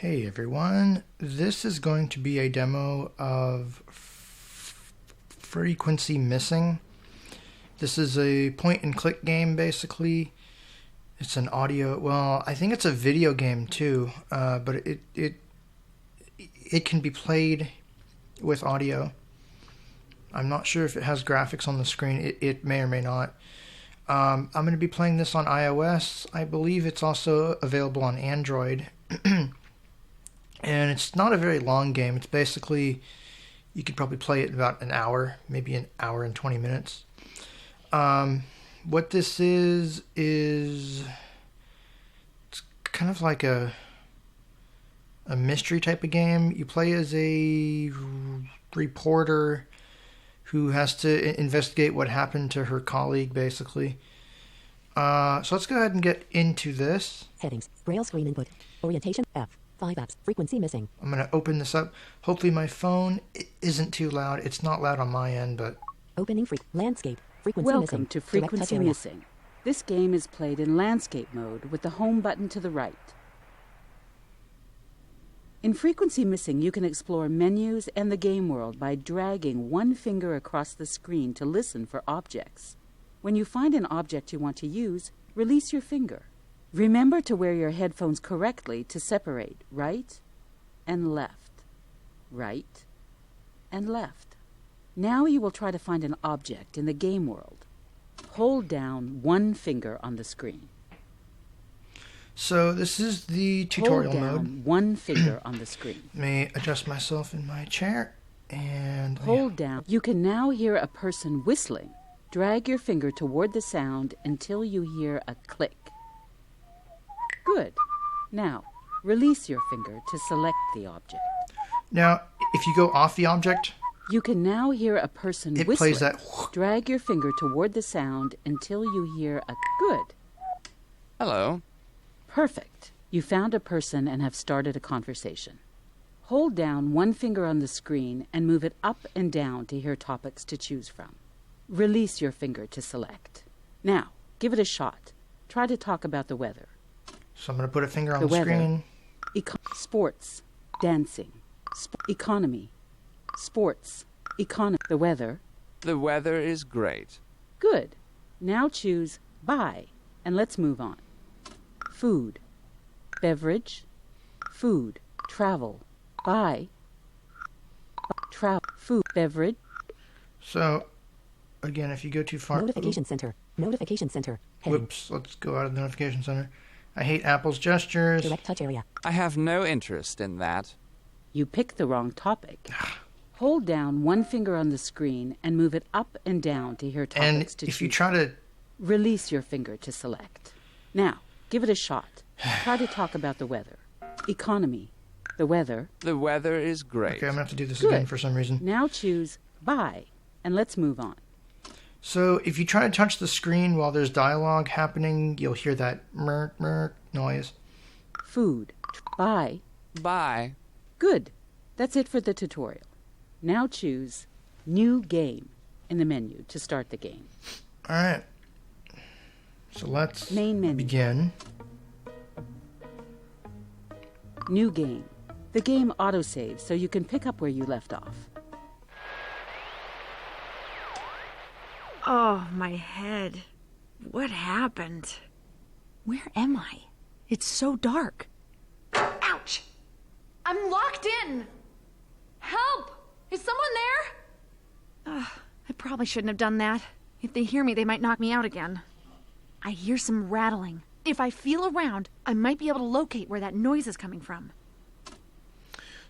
Hey everyone, this is going to be a demo of frequency missing. This is a point and click game basically. It's an audio, well, I think it's a video game too, but it can be played with audio. I'm not sure if it has graphics on the screen. It may or may not. I'm going to be playing this on iOS. I believe it's also available on Android. And it's not a very long game. It's basically, you could probably play it in about an hour, maybe an hour and 20 minutes. What this is it's kind of like a mystery type of game. You play as a reporter who has to investigate what happened to her colleague, basically. So let's go ahead and get into this. Headings, Braille screen input, orientation, F, 5 apps, frequency missing. I'm going to open this up. Hopefully my phone isn't too loud. It's not loud on my end, but... Opening landscape, frequency missing. Welcome to Frequency Missing. This game is played in landscape mode with the home button to the right. In Frequency Missing, you can explore menus and the game world by dragging one finger across the screen to listen for objects. When you find an object you want to use, release your finger. Remember to wear your headphones correctly to separate right and left, right and left. Now you will try to find an object in the game world. Hold down one finger on the screen. So this is the tutorial Hold down mode. one finger on the screen. Let me adjust myself in my chair and Hold down. You can now hear a person whistling. Drag your finger toward the sound until you hear a click. Good. Now, release your finger to select the object. Now, if you go off the object, You can now hear a person it whistling. plays that. Drag your finger toward the sound until you hear a good. Hello. Perfect. You found a person and have started a conversation. Hold down one finger on the screen and move it up and down to hear topics to choose from. Release your finger to select. Now, give it a shot. Try to talk about the weather. So I'm going to put a finger on The the weather. screen. Sports, dancing, economy, sports, economy, the weather. The weather is great. Good. Now choose buy, and let's move on. Food, beverage, food, travel, buy, travel, food, beverage. So, again, if you go too far... Notification center, notification center. Heading, Whoops, let's go out of the notification center. I hate Apple's gestures. direct touch area. I have no interest in that. You picked the wrong topic. Hold down one finger on the screen and move it up and down to hear And topics to if choose. you try to... Release your finger to select. Now, give it a shot. Try to talk about the weather. Economy. The weather. The weather is great. Okay, I'm going to have to do this Good. again for some reason. Now choose buy, and let's move on. So if you try to touch the screen while there's dialogue happening, you'll hear that merk, merk noise. Food. Buy. Bye. Good. That's it for the tutorial. Now choose New Game in the menu to start the game. All right. So let's Main menu. begin. New Game. The game autosaves so you can pick up where you left off. Oh, my head. What happened? Where am I? It's so dark. Ouch! I'm locked in! Help! Is someone there? I probably shouldn't have done that. If they hear me, they might knock me out again. I hear some rattling. If I feel around, I might be able to locate where that noise is coming from.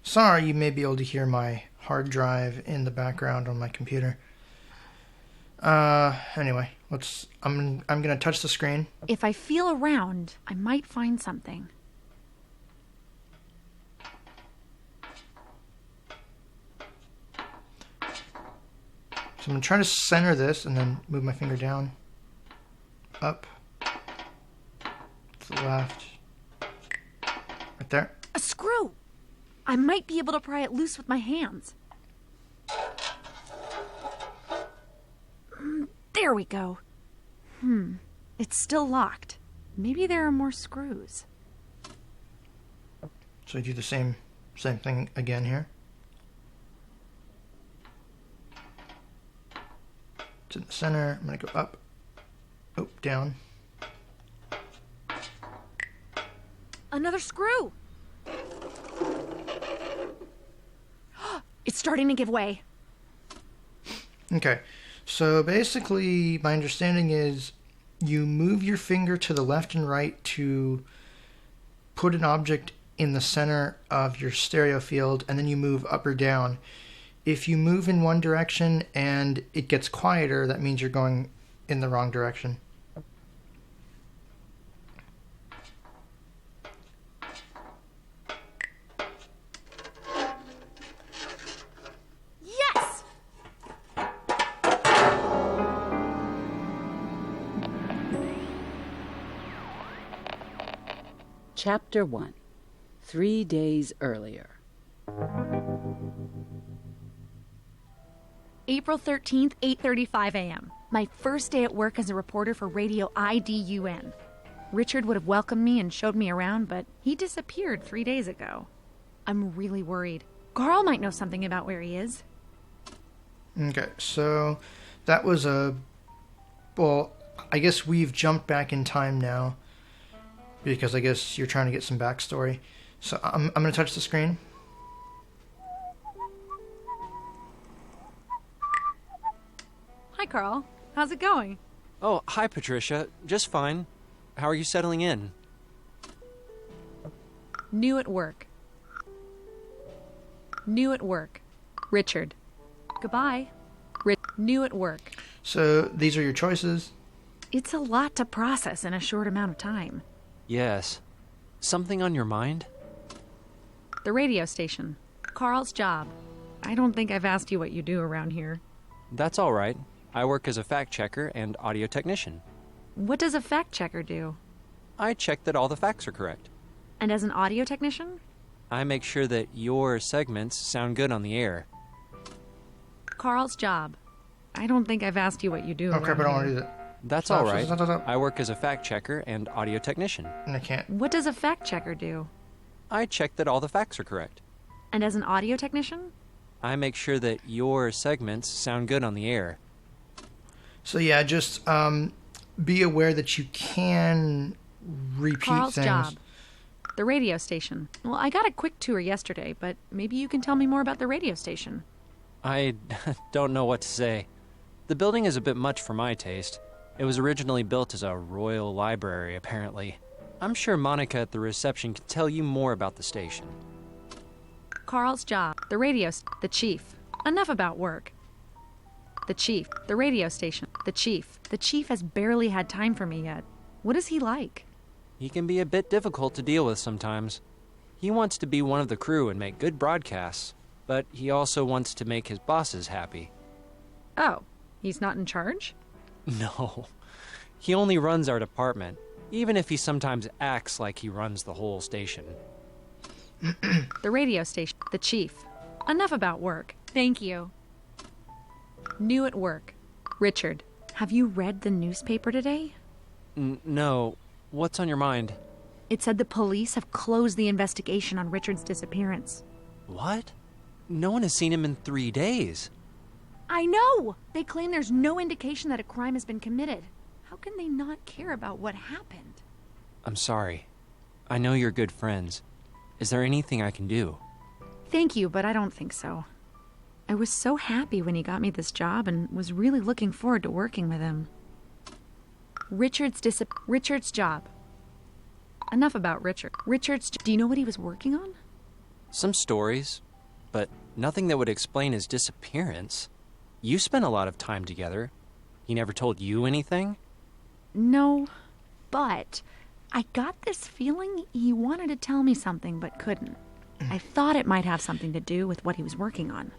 Sorry, you may be able to hear my hard drive in the background on my computer. Anyway, I'm gonna touch the screen. If I feel around, I might find something. So I'm gonna try to center this and then move my finger down, up, to the left, right there. A screw! I might be able to pry it loose with my hands. There we go. It's still locked. Maybe there are more screws. So I do the same thing again here. It's in the center. I'm going to go up, down. Another screw! It's starting to give way. Okay, so basically my understanding is you move your finger to the left and right to put an object in the center of your stereo field, and then you move up or down. If you move in one direction and it gets quieter, that means you're going in the wrong direction. Yes! Chapter 1. 3 days earlier. April 13th, 8:35 a.m. My first day at work as a reporter for Radio IDUN. Richard would have welcomed me and showed me around, but he disappeared 3 days ago. I'm really worried. Carl might know something about where he is. Okay, so that was well, I guess we've jumped back in time now, because I guess you're trying to get some backstory. So I'm going to touch the screen. Hi, Carl. How's it going? Oh, hi, Patricia. Just fine. How are you settling in? New at work. New at work. Richard. Goodbye. New at work. So these are your choices. It's a lot to process in a short amount of time. Yes. Something on your mind? The radio station. Carl's job. I don't think I've asked you what you do around here. That's all right. I work as a fact checker and audio technician. What does a fact checker do? I check that all the facts are correct. And as an audio technician? I make sure that your segments sound good on the air. Carl's job. I don't think I've asked you what you do Oh crap, I around don't want to here. do that. That's Stop, all right. stop. I work as a fact checker and audio technician. And I can't. What does a fact checker do? I check that all the facts are correct. And as an audio technician? I make sure that your segments sound good on the air. So yeah, just be aware that you can repeat Carl's things. job. The radio station. Well, I got a quick tour yesterday, but maybe you can tell me more about the radio station. I don't know what to say. The building is a bit much for my taste. It was originally built as a royal library, apparently. I'm sure Monica at the reception can tell you more about the station. Carl's job. The the chief. Enough about work. The chief. The radio station. The chief. The chief has barely had time for me yet. What is he like? He can be a bit difficult to deal with sometimes. He wants to be one of the crew and make good broadcasts, but he also wants to make his bosses happy. Oh, he's not in charge? No. He only runs our department, even if he sometimes acts like he runs the whole station. The radio station. The chief. Enough about work. Thank you. New at work. Richard, have you read the newspaper today? No. What's on your mind? It said the police have closed the investigation on Richard's disappearance. What? No one has seen him in 3 days. I know! They claim there's no indication that a crime has been committed. How can they not care about what happened? I'm sorry. I know you're good friends. Is there anything I can do? Thank you, but I don't think so. I was so happy when he got me this job and was really looking forward to working with him. Richard's job. Enough about Richard. Do you know what he was working on? Some stories, but nothing that would explain his disappearance. You spent a lot of time together. He never told you anything? No, but I got this feeling he wanted to tell me something but couldn't. I thought it might have something to do with what he was working on.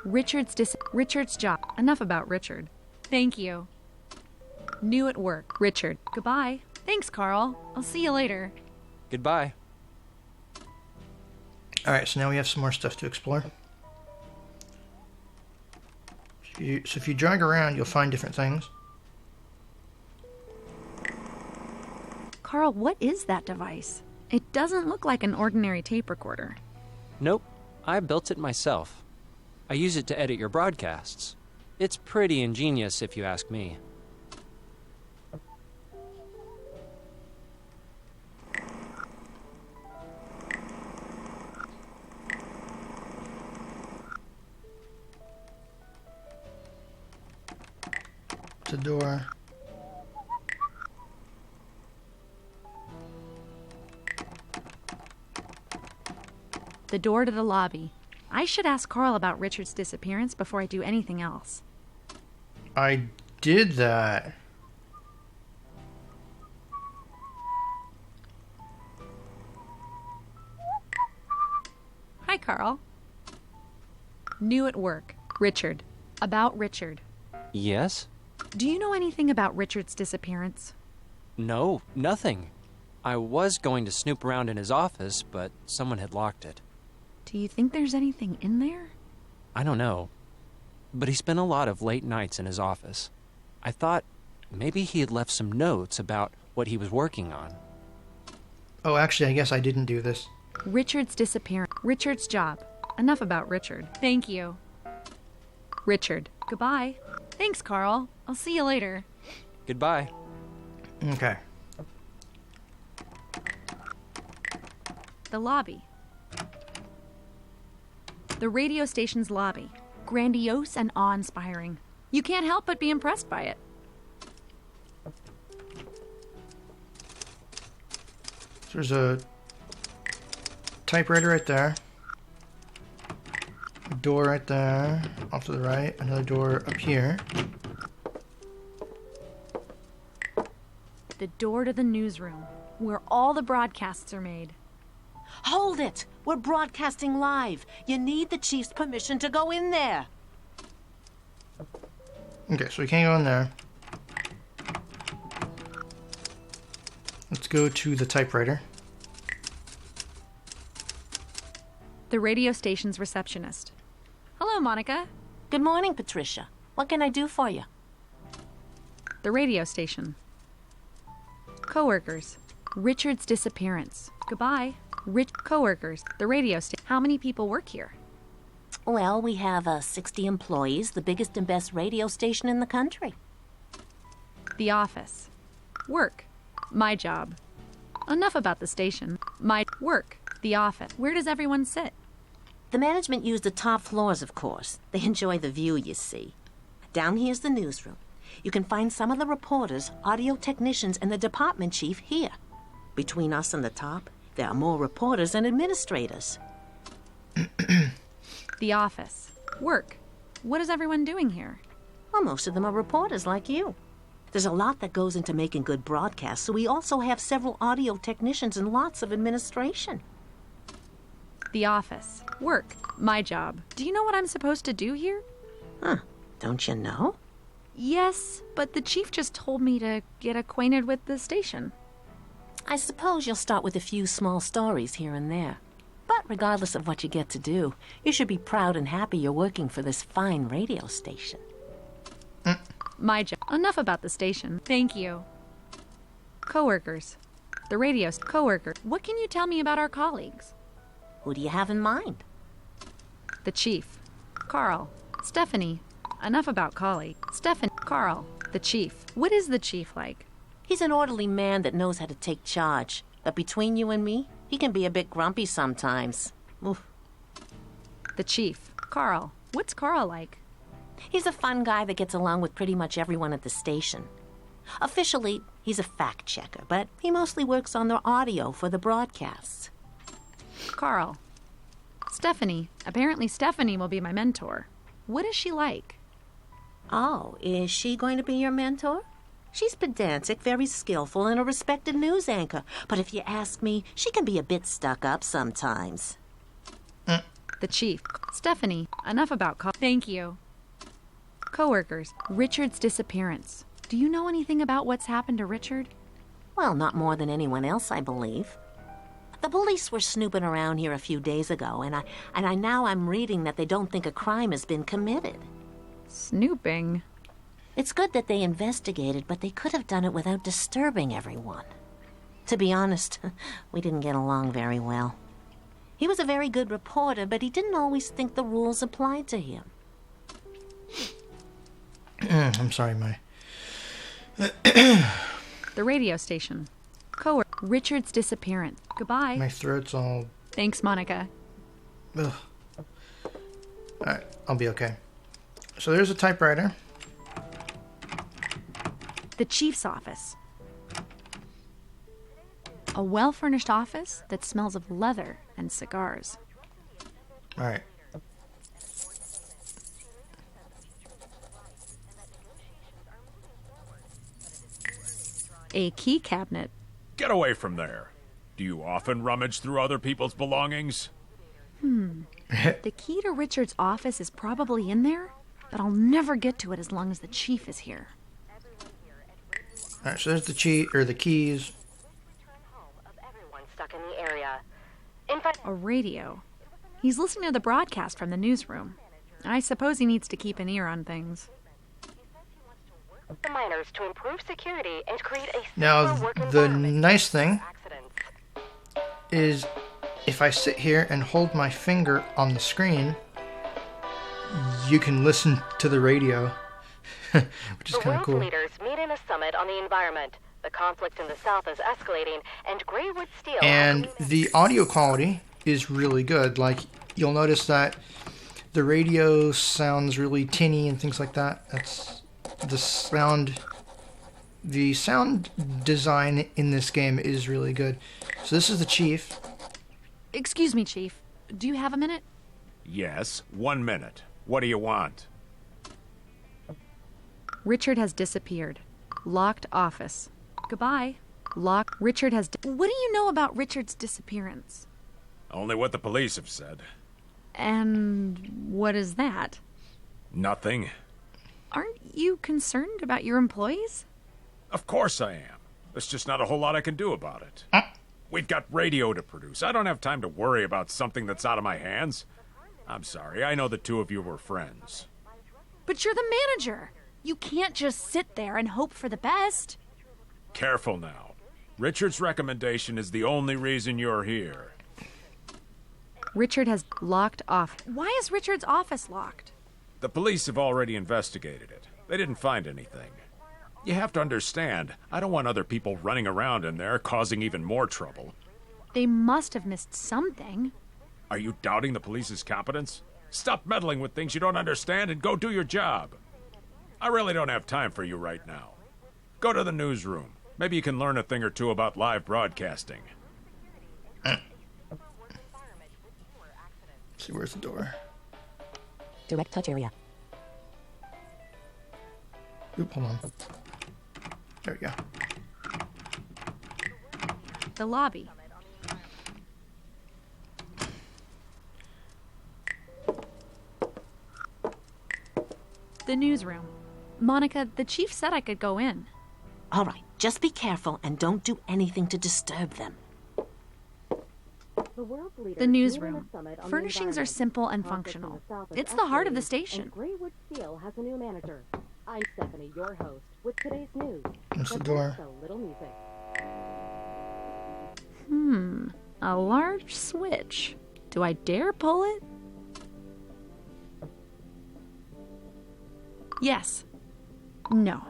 Richard's job. Enough about Richard. Thank you. New at work. Richard. Goodbye. Thanks, Carl. I'll see you later. Goodbye. Alright, so now we have some more stuff to explore. So if you drag around, you'll find different things. Carl, what is that device? It doesn't look like an ordinary tape recorder. Nope, I built it myself. I use it to edit your broadcasts. It's pretty ingenious if you ask me. The door. The door to the lobby. I should ask Carl about Richard's disappearance before I do anything else. I did that. Hi, Carl. New at work. Richard. About Richard. Yes? Do you know anything about Richard's disappearance? No, nothing. I was going to snoop around in his office, but someone had locked it. Do you think there's anything in there? I don't know. But he spent a lot of late nights in his office. I thought maybe he had left some notes about what he was working on. Oh, actually, I guess I didn't do this. Richard's disappearance. Richard's job. Enough about Richard. Thank you. Richard. Goodbye. Thanks, Carl. I'll see you later. Goodbye. Okay. The lobby. The radio station's lobby. Grandiose and awe-inspiring. You can't help but be impressed by it. So there's a typewriter right there. A door right there. Off to the right. Another door up here. The door to the newsroom, where all the broadcasts are made. Hold it! We're broadcasting live. You need the chief's permission to go in there. Okay, so we can't go in there. Let's go to the typewriter. The radio station's receptionist. Hello, Monica. Good morning, Patricia. What can I do for you? The radio station. Coworkers. Richard's disappearance. Goodbye. Coworkers. The radio station. How many people work here? Well, we have 60 employees, the biggest and best radio station in the country. The office. Work. My job. Enough about the station. My work. The office. Where does everyone sit? The management use the top floors, of course. They enjoy the view, you see. Down here's the newsroom. You can find some of the reporters, audio technicians, and the department chief here. Between us and the top, there are more reporters and administrators. The office. Work. What is everyone doing here? Well, most of them are reporters like you. There's a lot that goes into making good broadcasts, so we also have several audio technicians and lots of administration. The office. Work. My job. Do you know what I'm supposed to do here? Huh. Don't you know? Yes, but the chief just told me to get acquainted with the station. I suppose you'll start with a few small stories here and there. But regardless of what you get to do, you should be proud and happy you're working for this fine radio station. My job. Enough about the station. Thank you. Coworkers. The radio coworker. What can you tell me about our colleagues? Who do you have in mind? The chief. Carl. Stephanie. Enough about colleague. Stephanie. Carl. The chief. What is the chief like? He's an orderly man that knows how to take charge. But between you and me, he can be a bit grumpy sometimes. Oof. The chief. Carl. What's Carl like? He's a fun guy that gets along with pretty much everyone at the station. Officially, he's a fact checker, but he mostly works on the audio for the broadcasts. Carl. Stephanie. Apparently Stephanie will be my mentor. What is she like? Oh, is she going to be your mentor? She's pedantic, very skillful, and a respected news anchor. But if you ask me, she can be a bit stuck up sometimes. The chief. Stephanie. Enough about Thank you. Coworkers. Richard's disappearance. Do you know anything about what's happened to Richard? Well, not more than anyone else, I believe. The police were snooping around here a few days ago, and I'm reading that they don't think a crime has been committed. Snooping? It's good that they investigated, but they could have done it without disturbing everyone. To be honest, we didn't get along very well. He was a very good reporter, but he didn't always think the rules applied to him. I'm sorry, my... The radio station. Co-worker. Richard's disappearance. Goodbye. My throat's all... Thanks, Monica. Ugh. Alright, I'll be okay. So there's a typewriter. The chief's office. A well-furnished office that smells of leather and cigars. Alright. A key cabinet. Get away from there. Do you often rummage through other people's belongings? The key to Richard's office is probably in there, but I'll never get to it as long as the chief is here. Alright, so there's the keys. Stuck in the area. A radio. He's listening to the broadcast from the newsroom. I suppose he needs to keep an ear on things. The miners to improve security and create a Now, safer work the environment nice thing accidents. is if I sit here and hold my finger on the screen, you can listen to the radio, which is The kind of world's cool. leaders meet in a summit on the environment. The conflict in the south is escalating, and Greywood Steel... And the audio quality is really good. Like, you'll notice that the radio sounds really tinny and things like that. That's the sound design in this game is really good. So this is the chief. Excuse me, Chief. Do you have a minute? Yes, 1 minute. What do you want? Richard has disappeared. Locked office. Goodbye. Locked. Richard has... What do you know about Richard's disappearance? Only what the police have said. And what is that? Nothing. Aren't you concerned about your employees? Of course I am. There's just not a whole lot I can do about it. We've got radio to produce. I don't have time to worry about something that's out of my hands. I'm sorry, I know the two of you were friends. But you're the manager. You can't just sit there and hope for the best. Careful now. Richard's recommendation is the only reason you're here. Richard has locked off. Why is Richard's office locked? The police have already investigated it. They didn't find anything. You have to understand, I don't want other people running around in there causing even more trouble. They must have missed something. Are you doubting the police's competence? Stop meddling with things you don't understand and go do your job. I really don't have time for you right now. Go to the newsroom. Maybe you can learn a thing or two about live broadcasting. See, where's the door? Direct touch area. Oop, hold on. There we go. The lobby. The newsroom. Monica, the chief said I could go in. All right, just be careful and don't do anything to disturb them. The newsroom. Furnishings are simple and functional. It's the heart of the station. Greywood Steel has a new manager. I'm Stephanie, your host, with today's news. That's the door. So little music. A large switch. Do I dare pull it? Yes. No.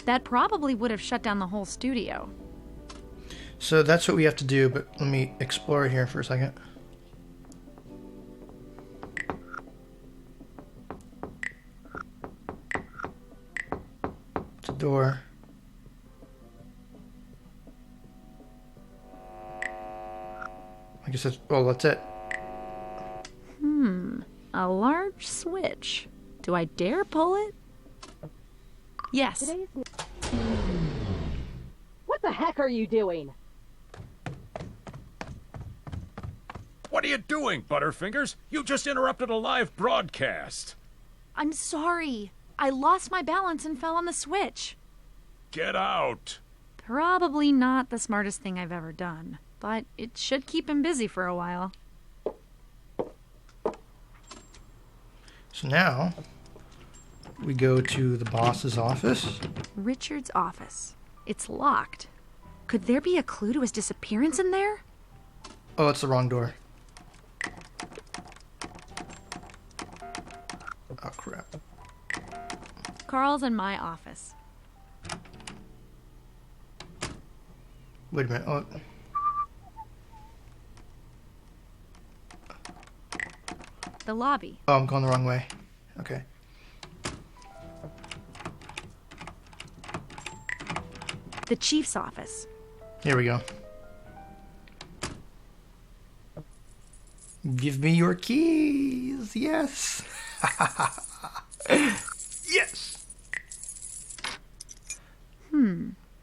That probably would have shut down the whole studio. So that's what we have to do, but let me explore here for a second. It's a door. I guess that's, well, that's it. A large switch. Do I dare pull it? Yes. What the heck are you doing? What are you doing, Butterfingers? You just interrupted a live broadcast. I'm sorry. I lost my balance and fell on the switch. Get out. Probably not the smartest thing I've ever done, but it should keep him busy for a while. So now we go to the boss's office. Richard's office. It's locked. Could there be a clue to his disappearance in there? Oh, it's the wrong door. Oh, crap. Carl's in my office. Wait a minute. Oh. The lobby. Oh, I'm going the wrong way. Okay. The chief's office. Here we go. Give me your keys. Yes. Yes.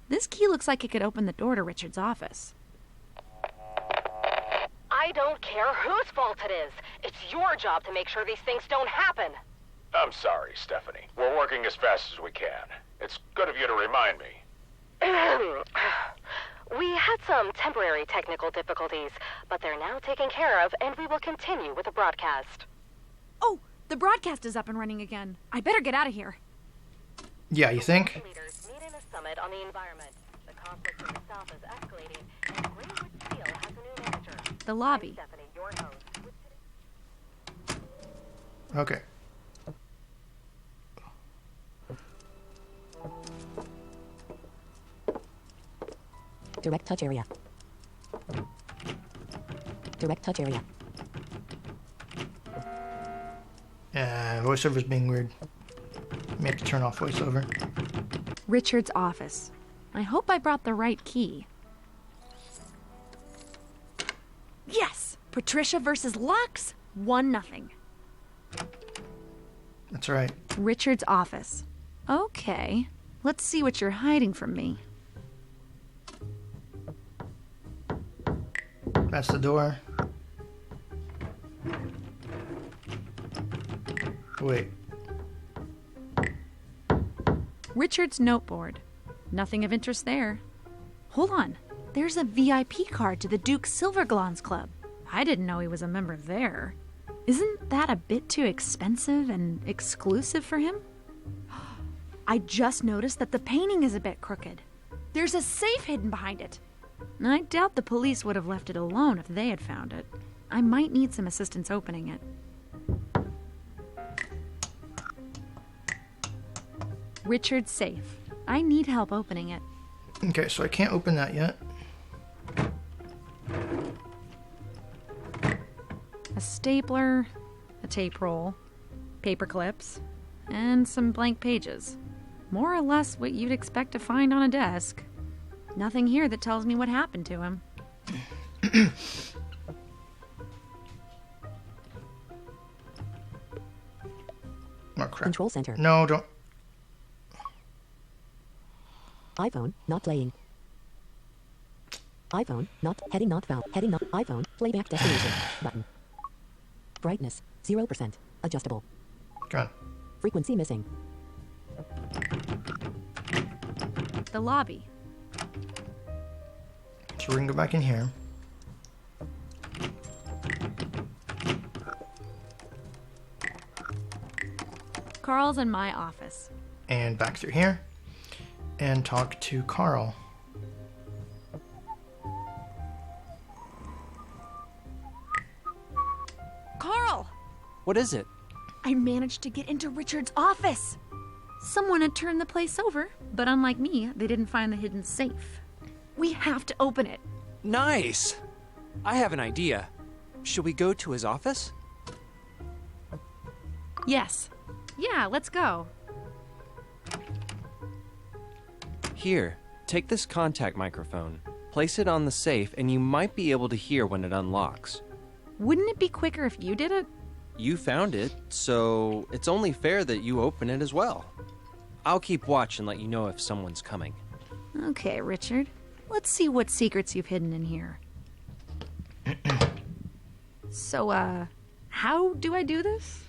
This key looks like it could open the door to Richard's office. I don't care whose fault it is. It's your job to make sure these things don't happen. I'm sorry, Stephanie. We're working as fast as we can. It's good of you to remind me. We had some temporary technical difficulties, but they're now taken care of, and we will continue with the broadcast. Oh, the broadcast is up and running again. I better get out of here. Yeah, you think? Leaders meet in a summit on the environment. The conflict in the south is escalating, and Greenwood Steel has a new manager. The lobby. I'm Stephanie, your host. Okay. Direct touch area. Direct touch area. Voiceover's being weird. May have to turn off voiceover. Richard's office. I hope I brought the right key. Yes! Patricia versus Lux. 1-0. That's right. Richard's office. Okay. Let's see what you're hiding from me. That's the door. Wait. Richard's noteboard. Nothing of interest there. Hold on. There's a VIP card to the Duke Silverglans Club. I didn't know he was a member there. Isn't that a bit too expensive and exclusive for him? I just noticed that the painting is a bit crooked. There's a safe hidden behind it. I doubt the police would have left it alone if they had found it. I might need some assistance opening it. Richard's safe. I need help opening it. Okay, so I can't open that yet. A stapler, a tape roll, paper clips, and some blank pages. More or less what you'd expect to find on a desk. Nothing here that tells me what happened to him. Oh, crap. Control center. No, don't. iPhone, not playing. iPhone, not, heading not found, heading not, iPhone, playback destination, button. Brightness, 0%, adjustable. Go on. Frequency missing. The lobby. So we're gonna go back in here. Carl's in my office. And back through here. And talk to Carl. Carl! What is it? I managed to get into Richard's office. Someone had turned the place over, but unlike me, they didn't find the hidden safe. We have to open it. Nice! I have an idea. Should we go to his office? Yes. Yeah, let's go. Here, take this contact microphone. Place it on the safe and you might be able to hear when it unlocks. Wouldn't it be quicker if you did it? You found it, so it's only fair that you open it as well. I'll keep watch and let you know if someone's coming. Okay, Richard. Let's see what secrets you've hidden in here. So, how do I do this?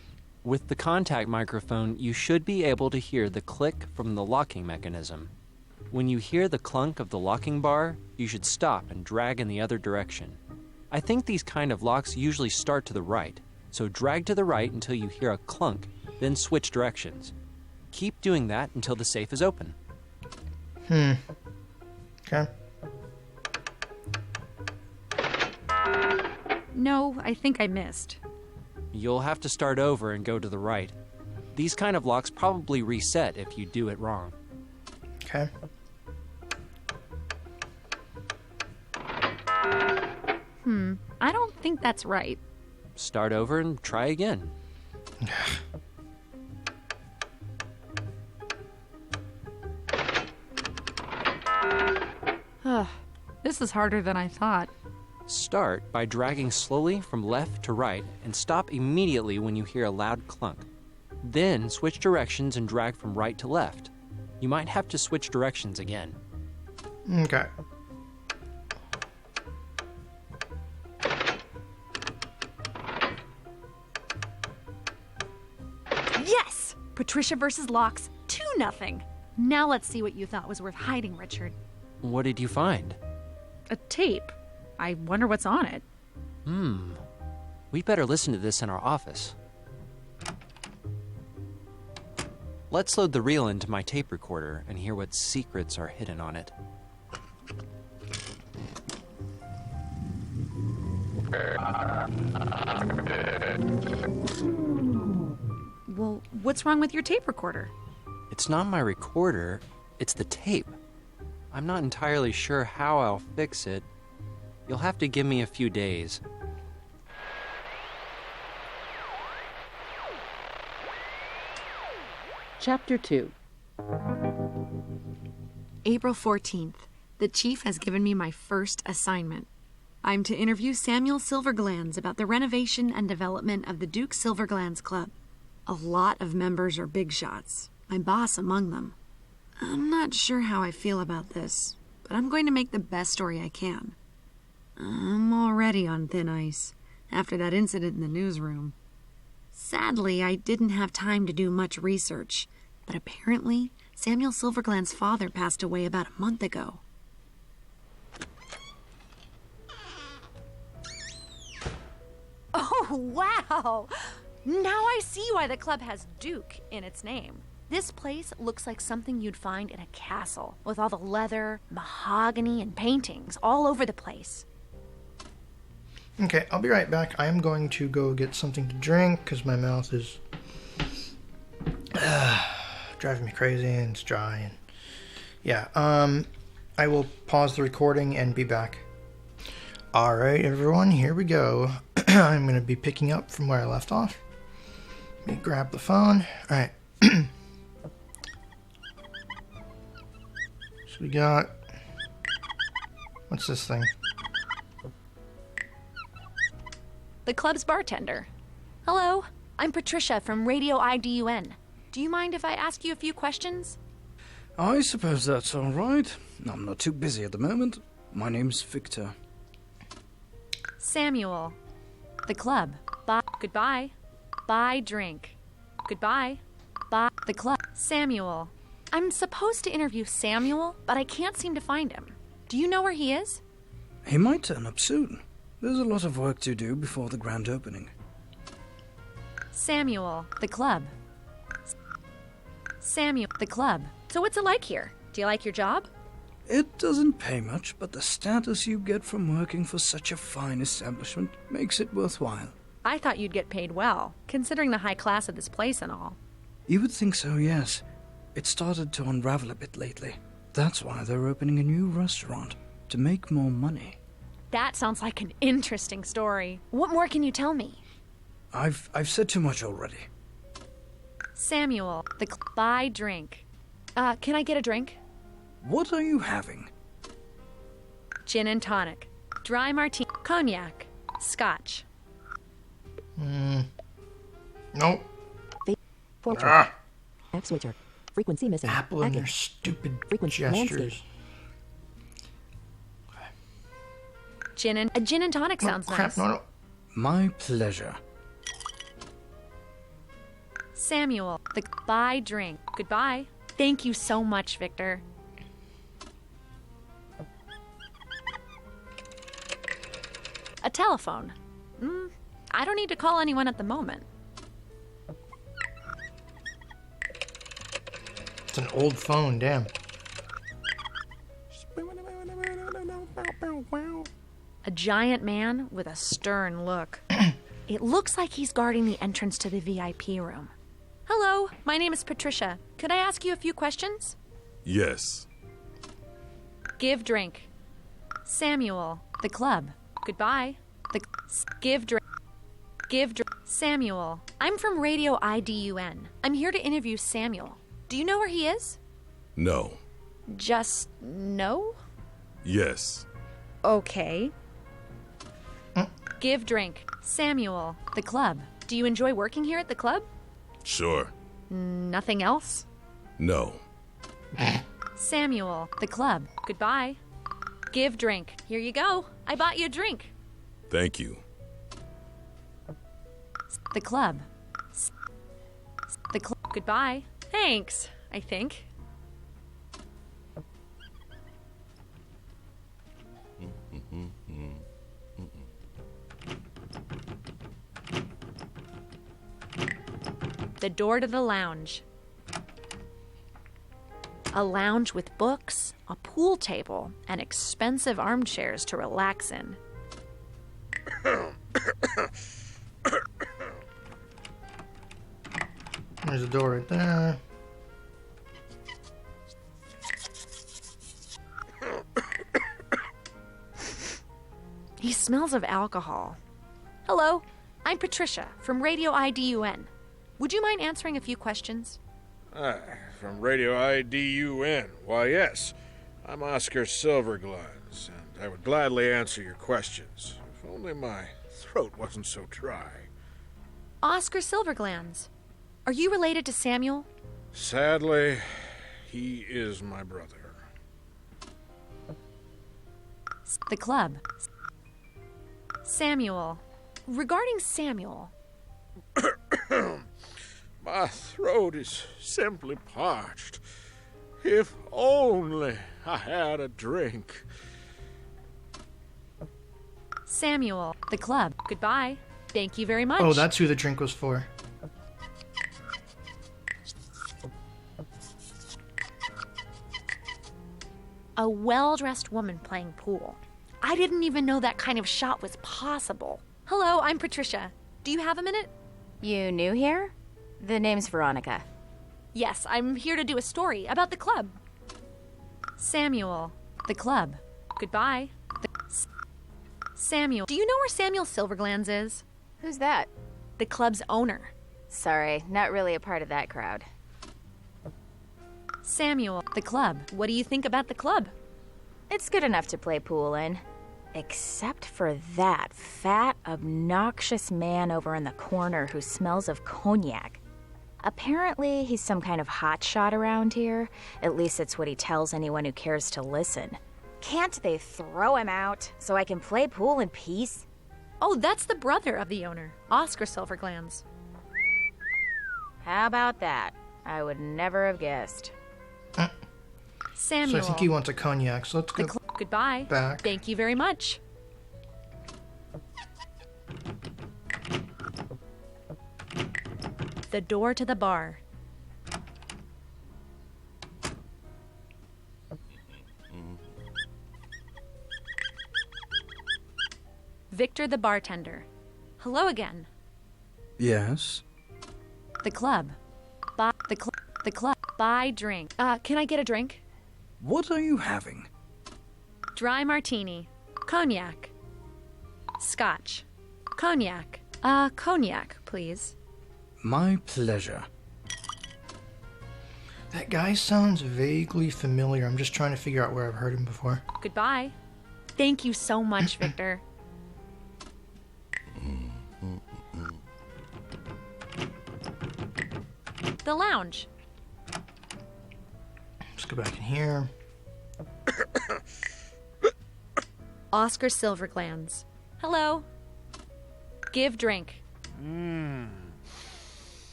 With the contact microphone, you should be able to hear the click from the locking mechanism. When you hear the clunk of the locking bar, you should stop and drag in the other direction. I think these kind of locks usually start to the right, so drag to the right until you hear a clunk, then switch directions. Keep doing that until the safe is open. Okay. No, I think I missed. You'll have to start over and go to the right. These kind of locks probably reset if you do it wrong. Okay. I don't think that's right. Start over and try again. This is harder than I thought. Start by dragging slowly from left to right and stop immediately when you hear a loud clunk. Then switch directions and drag from right to left. You might have to switch directions again. Okay. Yes! Patricia versus Locks, 2-0. Now let's see what you thought was worth hiding, Richard. What did you find? A tape. I wonder what's on it. We'd better listen to this in our office. Let's load the reel into my tape recorder and hear what secrets are hidden on it. Well, what's wrong with your tape recorder? It's not my recorder, it's the tape. I'm not entirely sure how I'll fix it. You'll have to give me a few days. Chapter 2. April 14th. The chief has given me my first assignment. I'm to interview Samuel Silverglands about the renovation and development of the Duke Silverglands Club. A lot of members are big shots, my boss among them. I'm not sure how I feel about this, but I'm going to make the best story I can. I'm already on thin ice after that incident in the newsroom. Sadly, I didn't have time to do much research, but apparently Samuel Silvergland's father passed away about a month ago. Oh, wow! Now I see why the club has Duke in its name. This place looks like something you'd find in a castle, with all the leather, mahogany, and paintings all over the place. Okay, I'll be right back. I am going to go get something to drink because my mouth is driving me crazy and it's dry. And yeah, I will pause the recording and be back. All right, everyone, here we go. I'm going to be picking up from where I left off. Let me grab the phone. All right. So we got... What's this thing? The club's bartender. Hello, I'm Patricia from Radio IDUN. Do you mind if I ask you a few questions? I suppose that's all right. I'm not too busy at the moment. My name's Victor. Samuel. The club. Bye. Goodbye. Buy drink. Goodbye. Bye. The club. Samuel. I'm supposed to interview Samuel, but I can't seem to find him. Do you know where he is? He might turn up soon. There's a lot of work to do before the grand opening. Samuel. The club. Samuel. The club. So what's it like here? Do you like your job? It doesn't pay much, but the status you get from working for such a fine establishment makes it worthwhile. I thought you'd get paid well, considering the high class of this place and all. You would think so, yes. It started to unravel a bit lately. That's why they're opening a new restaurant, to make more money. That sounds like an interesting story. What more can you tell me? I've said too much already. Samuel, buy drink. Can I get a drink? What are you having? Gin and tonic. Dry martini. Cognac. Scotch. Nope. Portrait. App switcher. Frequency missing. Apple and their Active. stupid Frequency gestures. landscape. A gin and tonic sounds Crap, nice. no. My pleasure. Samuel, buy drink. Goodbye. Thank you so much, Victor. A telephone. I don't need to call anyone at the moment. It's an old phone, damn. A giant man with a stern look. It looks like he's guarding the entrance to the VIP room. Hello, my name is Patricia. Could I ask you a few questions? Yes. Give drink. Samuel. The club. Goodbye. Give drink. Give drink. Samuel. I'm from Radio IDUN. I'm here to interview Samuel. Do you know where he is? No. Just no? Yes. Okay. Give drink. Samuel. The club. Do you enjoy working here at the club? Sure. Nothing else? No. Samuel. The club. Goodbye. Give drink. Here you go. I bought you a drink. Thank you. The club. The club. Goodbye. Thanks, I think. The door to the lounge. A lounge with books, a pool table, and expensive armchairs to relax in. There's a door right there. He smells of alcohol. Hello, I'm Patricia from Radio IDUN. Would you mind answering a few questions? From Radio IDUN. Why, yes. I'm Oscar Silverglands, and I would gladly answer your questions. If only my throat wasn't so dry. Oscar Silverglands. Are you related to Samuel? Sadly, he is my brother. The club. Samuel. Regarding Samuel. My throat is simply parched. If only I had a drink. Samuel. The club. Goodbye. Thank you very much. Oh, that's who the drink was for. A well-dressed woman playing pool. I didn't even know that kind of shot was possible. Hello, I'm Patricia. Do you have a minute? You new here? The name's Veronica. Yes, I'm here to do a story about the club. Samuel. The club. Goodbye. Samuel. Do you know where Samuel Silverglands is? Who's that? The club's owner. Sorry, not really a part of that crowd. Samuel. The club. What do you think about the club? It's good enough to play pool in. Except for that fat, obnoxious man over in the corner who smells of cognac. Apparently, he's some kind of hotshot around here. At least it's what he tells anyone who cares to listen. Can't they throw him out so I can play pool in peace? Oh, that's the brother of the owner, Oscar Silverglands. How about that? I would never have guessed. Samuel. So I think he wants a cognac, so let's go Goodbye. back. Thank you very much. The door to the bar. Victor the bartender. Hello again. Yes? The club. The club. Buy drink. Can I get a drink? What are you having? Dry martini. Cognac. Scotch. Cognac. Cognac, please. My pleasure. That guy sounds vaguely familiar. I'm just trying to figure out where I've heard him before. Goodbye. Thank you so much, Victor. The lounge. Let's go back in here. Oscar Silverglands. Hello. Give drink.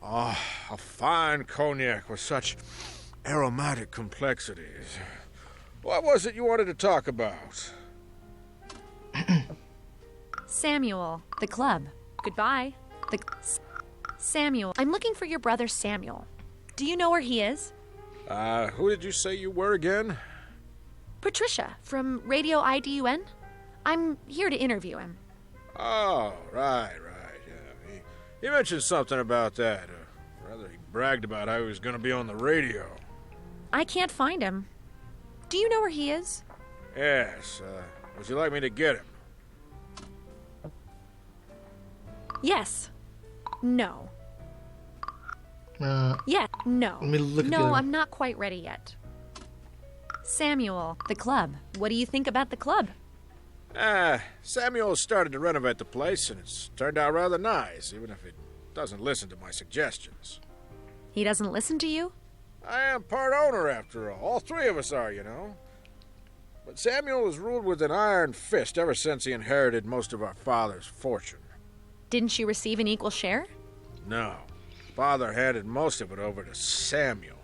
Ah, a fine cognac with such aromatic complexities. What was it you wanted to talk about? Samuel. The club. Goodbye. Samuel. I'm looking for your brother Samuel. Do you know where he is? Who did you say you were again? Patricia from Radio IDUN. I'm here to interview him. Oh, right. Yeah, he mentioned something about that. Rather, he bragged about how he was going to be on the radio. I can't find him. Do you know where he is? Yes. Would you like me to get him? Yes. No. No. No. Let me look at the No, other- I'm not quite ready yet. Samuel, the club. What do you think about the club? Samuel started to renovate the place, and it's turned out rather nice, even if it doesn't listen to my suggestions. He doesn't listen to you? I am part owner, after all. All three of us are, you know. But Samuel has ruled with an iron fist ever since he inherited most of our father's fortune. Didn't you receive an equal share? No. Father handed most of it over to Samuel.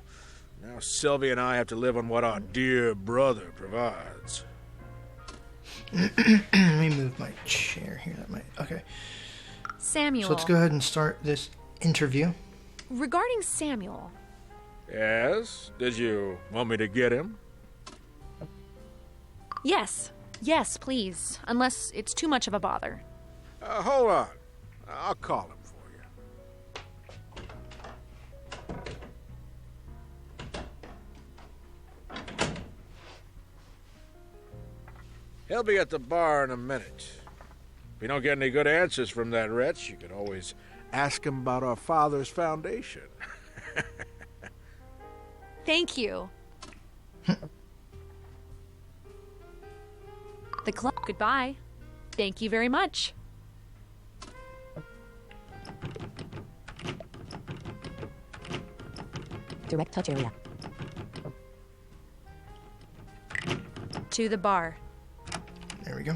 Now Sylvia and I have to live on what our dear brother provides. Let me move my chair here. Okay. Samuel. So let's go ahead and start this interview. Regarding Samuel. Yes? Did you want me to get him? Yes. Yes, please. Unless it's too much of a bother. Hold on. I'll call him for you. He'll be at the bar in a minute. If you don't get any good answers from that wretch, you can always ask him about our father's foundation. Thank you. The club. Goodbye. Thank you very much. Direct touch area. To the bar. There we go.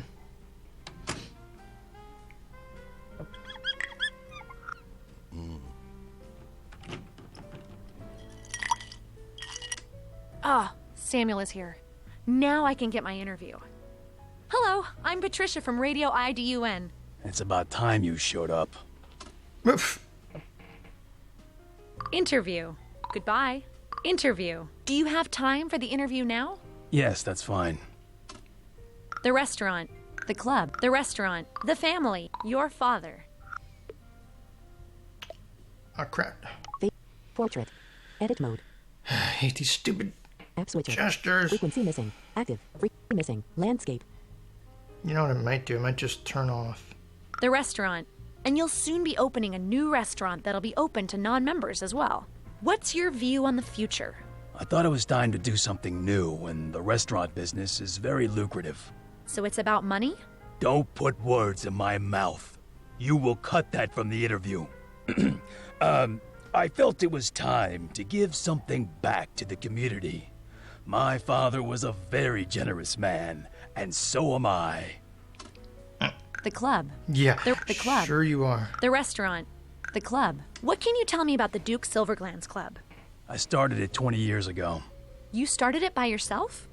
Ah, Samuel is here. Now I can get my interview. Hello, I'm Patricia from Radio IDUN. It's about time you showed up. Interview. Goodbye. Interview. Do you have time for the interview now? Yes, that's fine. The restaurant. The club. The restaurant. The family. Your father. Oh, crap. Portrait. Edit mode. I hate these stupid App switcher. gestures. Frequency missing. Active. Frequency missing. Landscape. You know what I might do? I might just turn off. The restaurant. And you'll soon be opening a new restaurant that'll be open to non-members as well. What's your view on the future? I thought it was time to do something new, and the restaurant business is very lucrative. So it's about money? Don't put words in my mouth. You will cut that from the interview. I felt it was time to give something back to the community. My father was a very generous man, and so am I. The club. Yeah, The club. sure you are. The restaurant. The club. What can you tell me about the Duke Silverglands Club? I started it 20 years ago. You started it by yourself?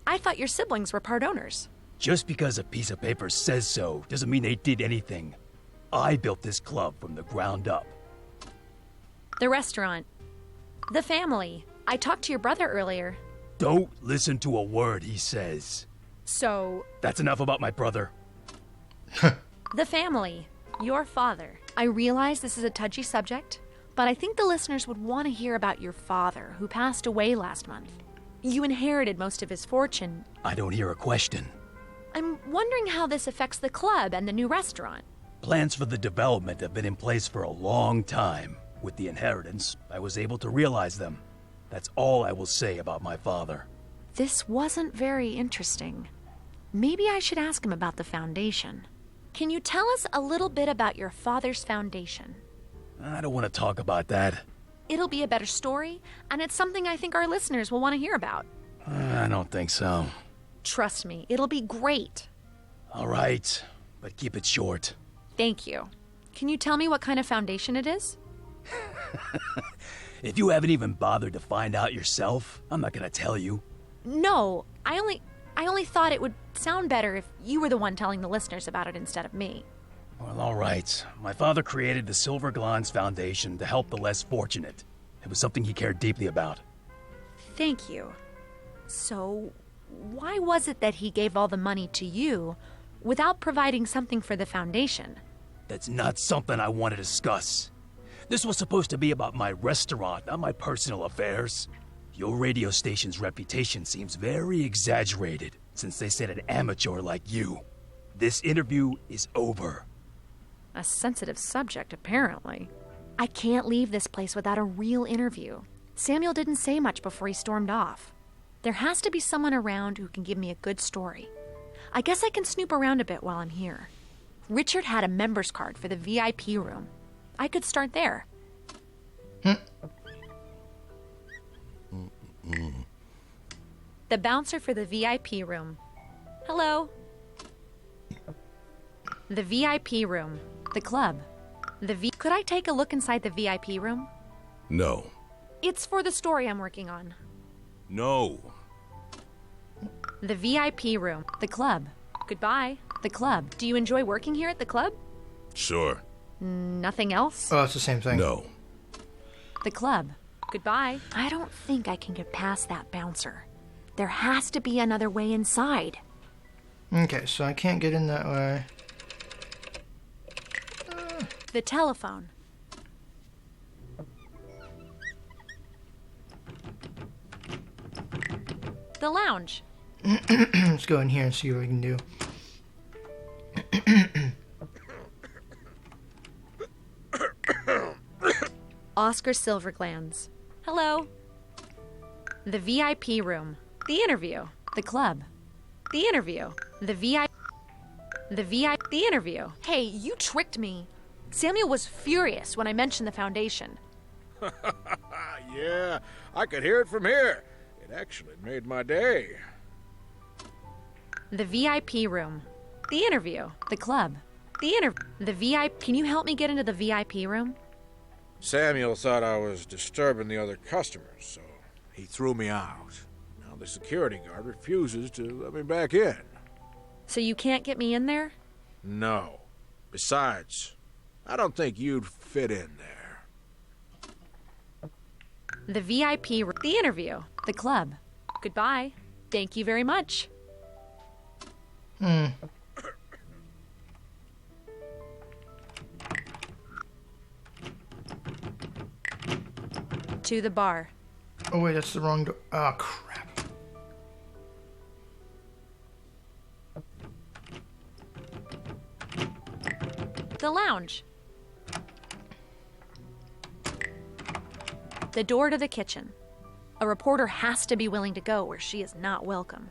I thought your siblings were part owners. Just because a piece of paper says so doesn't mean they did anything. I built this club from the ground up. The restaurant. The family. I talked to your brother earlier. Don't listen to a word he says. So, That's enough about my brother. the family. Your father. I realize this is a touchy subject, but I think the listeners would want to hear about your father, who passed away last month. You inherited most of his fortune. I don't hear a question. I'm wondering how this affects the club and the new restaurant. Plans for the development have been in place for a long time. With the inheritance, I was able to realize them. That's all I will say about my father. This wasn't very interesting. Maybe I should ask him about the foundation. Can you tell us a little bit about your father's foundation? I don't want to talk about that. It'll be a better story, and it's something I think our listeners will want to hear about. I don't think so. Trust me, it'll be great. All right, but keep it short. Thank you. Can you tell me what kind of foundation it is? If you haven't even bothered to find out yourself, I'm not going to tell you. No, I only thought it would sound better if you were the one telling the listeners about it instead of me. Well, all right. My father created the Silverglands Foundation to help the less fortunate. It was something he cared deeply about. Thank you. So, why was it that he gave all the money to you without providing something for the Foundation. That's not something I want to discuss. This was supposed to be about my restaurant, not my personal affairs. Your radio station's reputation seems very exaggerated since they sent an amateur like you. This interview is over. A sensitive subject, apparently. I can't leave this place without a real interview. Samuel didn't say much before he stormed off. There has to be someone around who can give me a good story. I guess I can snoop around a bit while I'm here. Richard had a member's card for the VIP room. I could start there. The bouncer for the VIP room. Hello. The VIP room. The club. Could I take a look inside the VIP room? No. It's for the story I'm working on. No. The VIP room. The club. Goodbye. The club. Do you enjoy working here at the club? Sure. Nothing else? Oh, it's the same thing. No. The club. Goodbye. I don't think I can get past that bouncer. There has to be another way inside. Okay, so I can't get in that way. The telephone. The lounge. Let's go in here and see what we can do. Oscar Silverglands. Hello. The VIP room. The interview. The club. The interview. The VIP. The interview. Hey, you tricked me. Samuel was furious when I mentioned the Foundation. Yeah, I could hear it from here. It actually made my day. The VIP room. The interview. The club. The VIP. Can you help me get into the VIP room? Samuel thought I was disturbing the other customers, so he threw me out. Now the security guard refuses to let me back in. So you can't get me in there? No. Besides, I don't think you'd fit in there. The VIP room. The interview. The club. Goodbye. Thank you very much. To the bar. Oh wait, that's the wrong door. Oh crap. The lounge. The door to the kitchen. A reporter has to be willing to go where she is not welcome.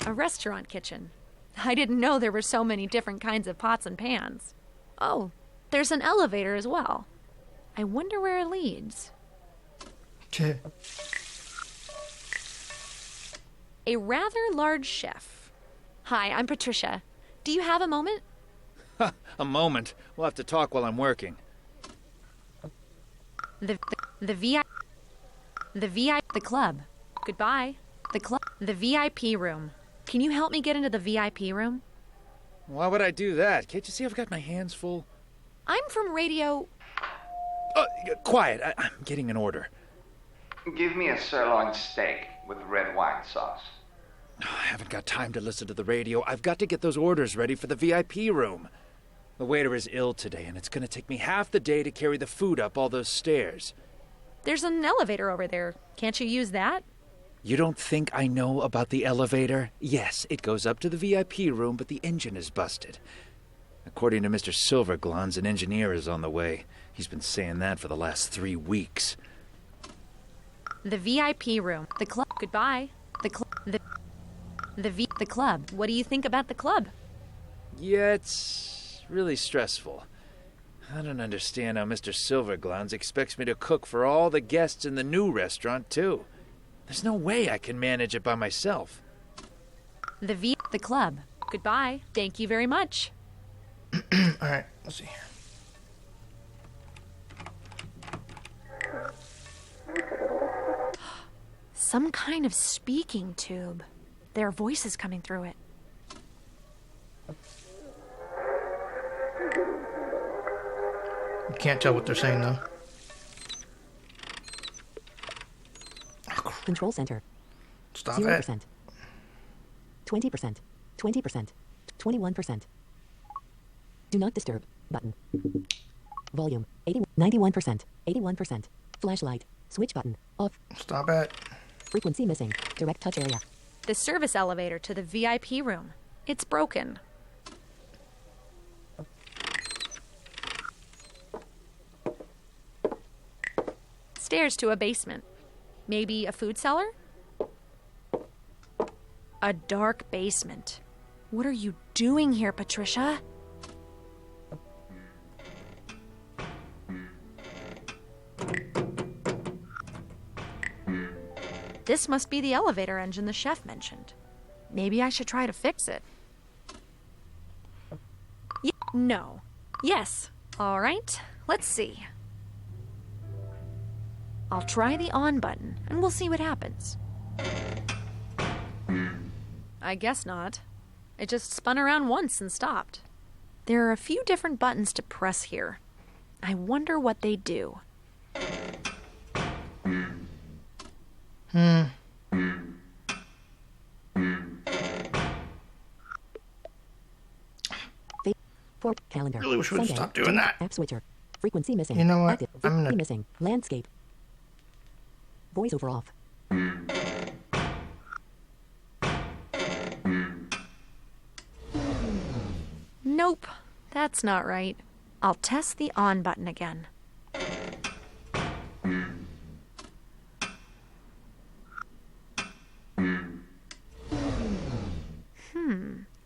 A restaurant kitchen. I didn't know there were so many different kinds of pots and pans. Oh, there's an elevator as well. I wonder where it leads. A rather large chef. Hi, I'm Patricia. Do you have a moment? A moment. We'll have to talk while I'm working. The club. Goodbye. The club. The VIP room. Can you help me get into the VIP room? Why would I do that? Can't you see I've got my hands full? I'm from radio. Quiet. I'm getting an order. Give me a sirloin steak with red wine sauce. I haven't got time to listen to the radio. I've got to get those orders ready for the VIP room. The waiter is ill today, and it's going to take me half the day to carry the food up all those stairs. There's an elevator over there. Can't you use that? You don't think I know about the elevator? Yes, it goes up to the VIP room, but the engine is busted. According to Mr. Silverglands, an engineer is on the way. He's been saying that for the last 3 weeks. The VIP room. The club. Goodbye. The club. What do you think about the club? Yeah, it's really stressful. I don't understand how Mr. Silverglands expects me to cook for all the guests in the new restaurant, too. There's no way I can manage it by myself. The club. Goodbye. Thank you very much. Alright, let's see here. Some kind of speaking tube. There are voices coming through it. You can't tell what they're saying though. Control center. Stop 0%. it. 20%. 20%. 21%. Do not disturb. Button. Volume. 91%. 81%. Flashlight. Switch button. Off. Stop it. Frequency missing. Direct touch area. The service elevator to the VIP room. It's broken. Stairs to a basement. Maybe a food cellar? A dark basement. What are you doing here, Patricia? This must be the elevator engine the chef mentioned. Maybe I should try to fix it. No. Yes. All right. Let's see. I'll try the on button, and we'll see what happens. I guess not. It just spun around once and stopped. There are a few different buttons to press here. I wonder what they do. For calendar. Really wish we would stop doing that. App switcher. Frequency missing. You know what? Active. I'm gonna... missing. Landscape. Voiceover off. Nope, that's not right. I'll test the on button again.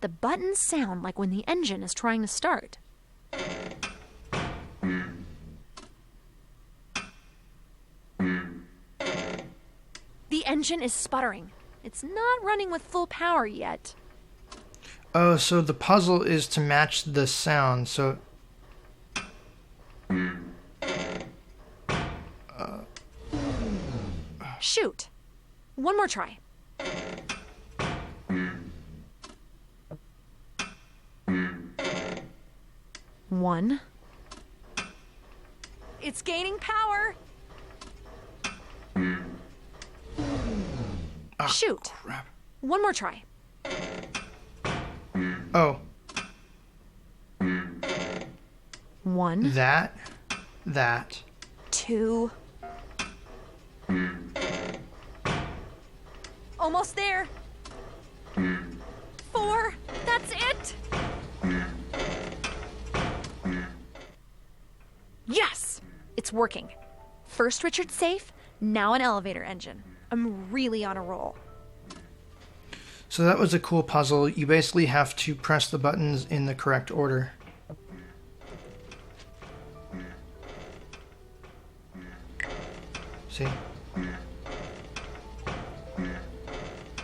The buttons sound like when the engine is trying to start. The engine is sputtering. It's not running with full power yet. Oh, so the puzzle is to match the sound, so... Shoot. One more try. One. It's gaining power. Shoot. Crap. One more try. Oh. One. That. Two. Almost there. 4. That's it. Yes! It's working. First Richard's safe, now an elevator engine. I'm really on a roll. So that was a cool puzzle. You basically have to press the buttons in the correct order. See?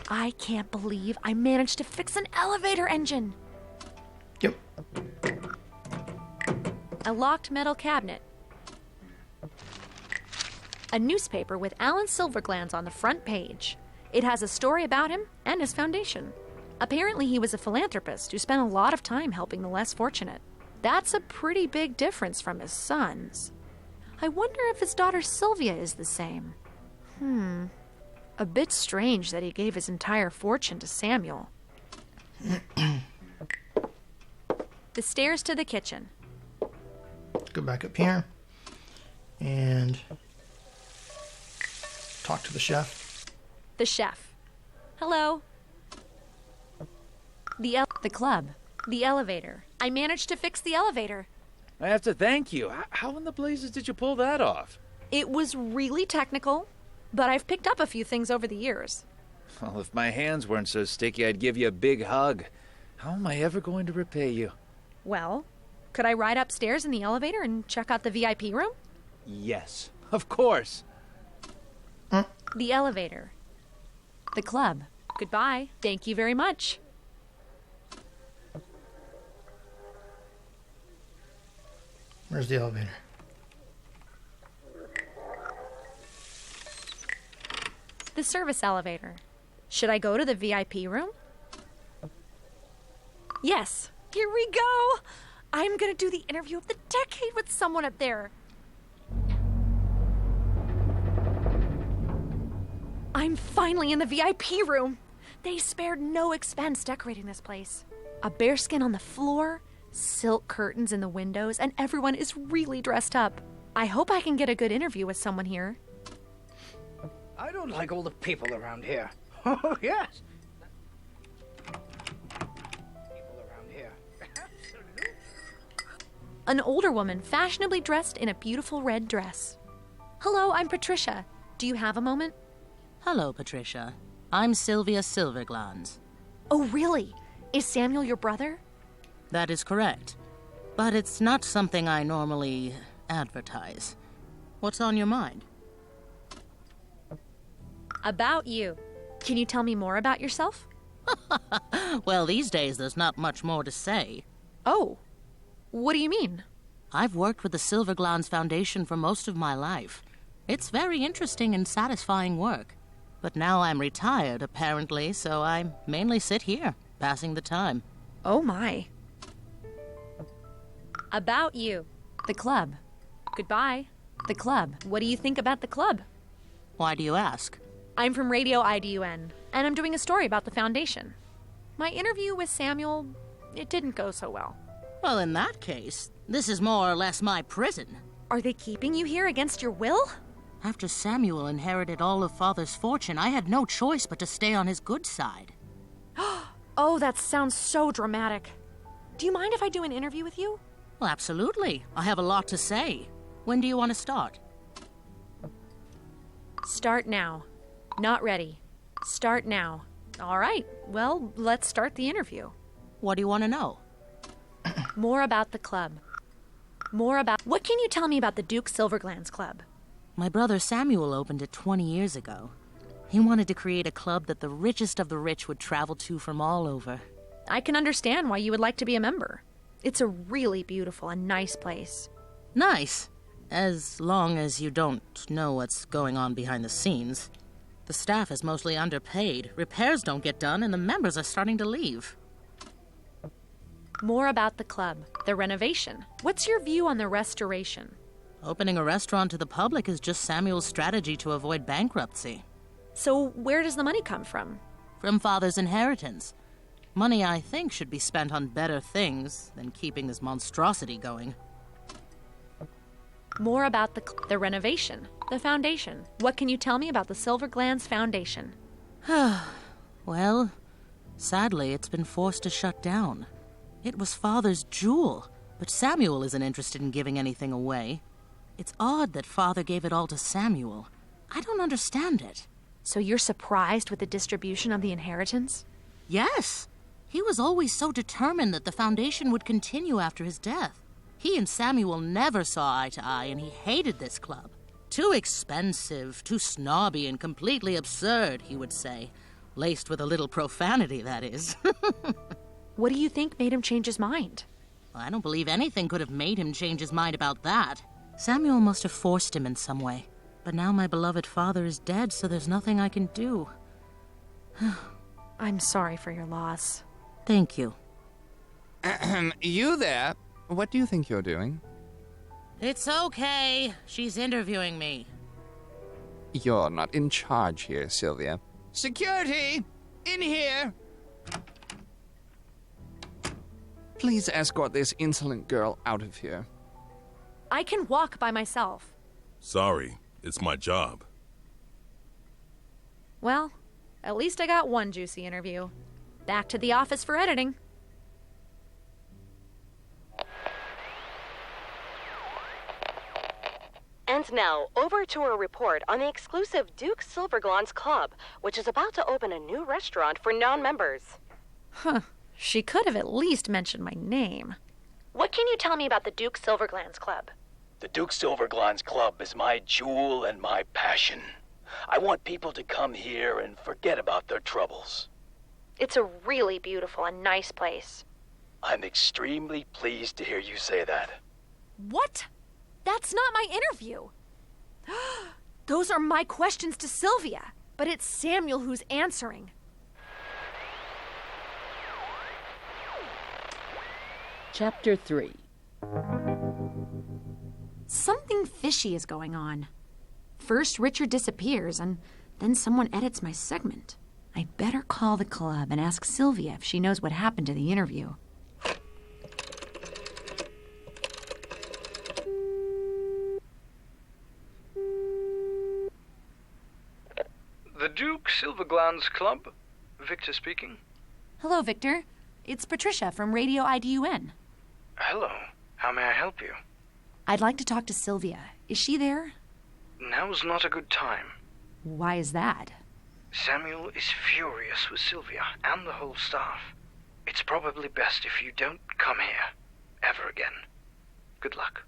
I can't believe I managed to fix an elevator engine. Yep. A locked metal cabinet. A newspaper with Alan Silverglanz on the front page. It has a story about him and his foundation. Apparently he was a philanthropist who spent a lot of time helping the less fortunate. That's a pretty big difference from his sons. I wonder if his daughter Sylvia is the same. A bit strange that he gave his entire fortune to Samuel. The stairs to the kitchen. Go back up here and talk to the chef. The chef. Hello. The club. The elevator. I managed to fix the elevator. I have to thank you. How in the blazes did you pull that off? It was really technical, but I've picked up a few things over the years. Well, if my hands weren't so sticky, I'd give you a big hug. How am I ever going to repay you? Well, could I ride upstairs in the elevator and check out the VIP room? Yes, of course. The elevator. The club. Goodbye. Thank you very much. Where's the elevator? The service elevator. Should I go to the VIP room? Yes. Here we go. I'm gonna do the interview of the decade with someone up there. I'm finally in the VIP room. They spared no expense decorating this place. A bearskin on the floor, silk curtains in the windows, and everyone is really dressed up. I hope I can get a good interview with someone here. I don't like all the people around here. Oh, yes. People around here. An older woman, fashionably dressed in a beautiful red dress. Hello, I'm Patricia. Do you have a moment? Hello, Patricia. I'm Sylvia Silverglanz. Oh, really? Is Samuel your brother? That is correct. But it's not something I normally advertise. What's on your mind? About you. Can you tell me more about yourself? Well, these days there's not much more to say. Oh. What do you mean? I've worked with the Silverglanz Foundation for most of my life. It's very interesting and satisfying work. But now I'm retired, apparently, so I mainly sit here, passing the time. Oh my. About you. The club. Goodbye. The club. What do you think about the club? Why do you ask? I'm from Radio IDUN, and I'm doing a story about the foundation. My interview with Samuel, it didn't go so well. Well, in that case, this is more or less my prison. Are they keeping you here against your will? After Samuel inherited all of Father's fortune, I had no choice but to stay on his good side. Oh, that sounds so dramatic. Do you mind if I do an interview with you? Well, absolutely. I have a lot to say. When do you want to start? Start now. Not ready. Start now. All right. Well, let's start the interview. What do you want to know? More about the club. What can you tell me about the Duke Silverglanz Club? My brother Samuel opened it 20 years ago. He wanted to create a club that the richest of the rich would travel to from all over. I can understand why you would like to be a member. It's a really beautiful and nice place. Nice. As long as you don't know what's going on behind the scenes. The staff is mostly underpaid, repairs don't get done, and the members are starting to leave. More about the club, the renovation. What's your view on the restoration? Opening a restaurant to the public is just Samuel's strategy to avoid bankruptcy. So where does the money come from? From Father's inheritance. Money, I think, should be spent on better things than keeping this monstrosity going. More about the renovation, the foundation. What can you tell me about the Silverglanz Foundation? Well, sadly, it's been forced to shut down. It was Father's jewel, but Samuel isn't interested in giving anything away. It's odd that Father gave it all to Samuel. I don't understand it. So you're surprised with the distribution of the inheritance? Yes. He was always so determined that the foundation would continue after his death. He and Samuel never saw eye to eye, and he hated this club. Too expensive, too snobby, and completely absurd, he would say. Laced with a little profanity, that is. What do you think made him change his mind? I don't believe anything could have made him change his mind about that. Samuel must have forced him in some way. But now my beloved father is dead, so there's nothing I can do. I'm sorry for your loss. Thank you. You there? What do you think you're doing? It's okay. She's interviewing me. You're not in charge here, Sylvia. Security! In here! Please escort this insolent girl out of here. I can walk by myself. Sorry, it's my job. Well, at least I got one juicy interview. Back to the office for editing. And now, over to a report on the exclusive Duke Silverglanz Club, which is about to open a new restaurant for non-members. Huh. She could have at least mentioned my name. What can you tell me about the Duke Silverglanz Club? The Duke Silverglanz Club is my jewel and my passion. I want people to come here and forget about their troubles. It's a really beautiful and nice place. I'm extremely pleased to hear you say that. What? That's not my interview. Those are my questions to Sylvia, but it's Samuel who's answering. Chapter 3. Something fishy is going on. First, Richard disappears, and then someone edits my segment. I'd better call the club and ask Sylvia if she knows what happened to the interview. The Duke Silverglands Club. Victor speaking. Hello, Victor. It's Patricia from Radio IDUN. Hello. How may I help you? I'd like to talk to Sylvia. Is she there? Now's not a good time. Why is that? Samuel is furious with Sylvia and the whole staff. It's probably best if you don't come here ever again. Good luck.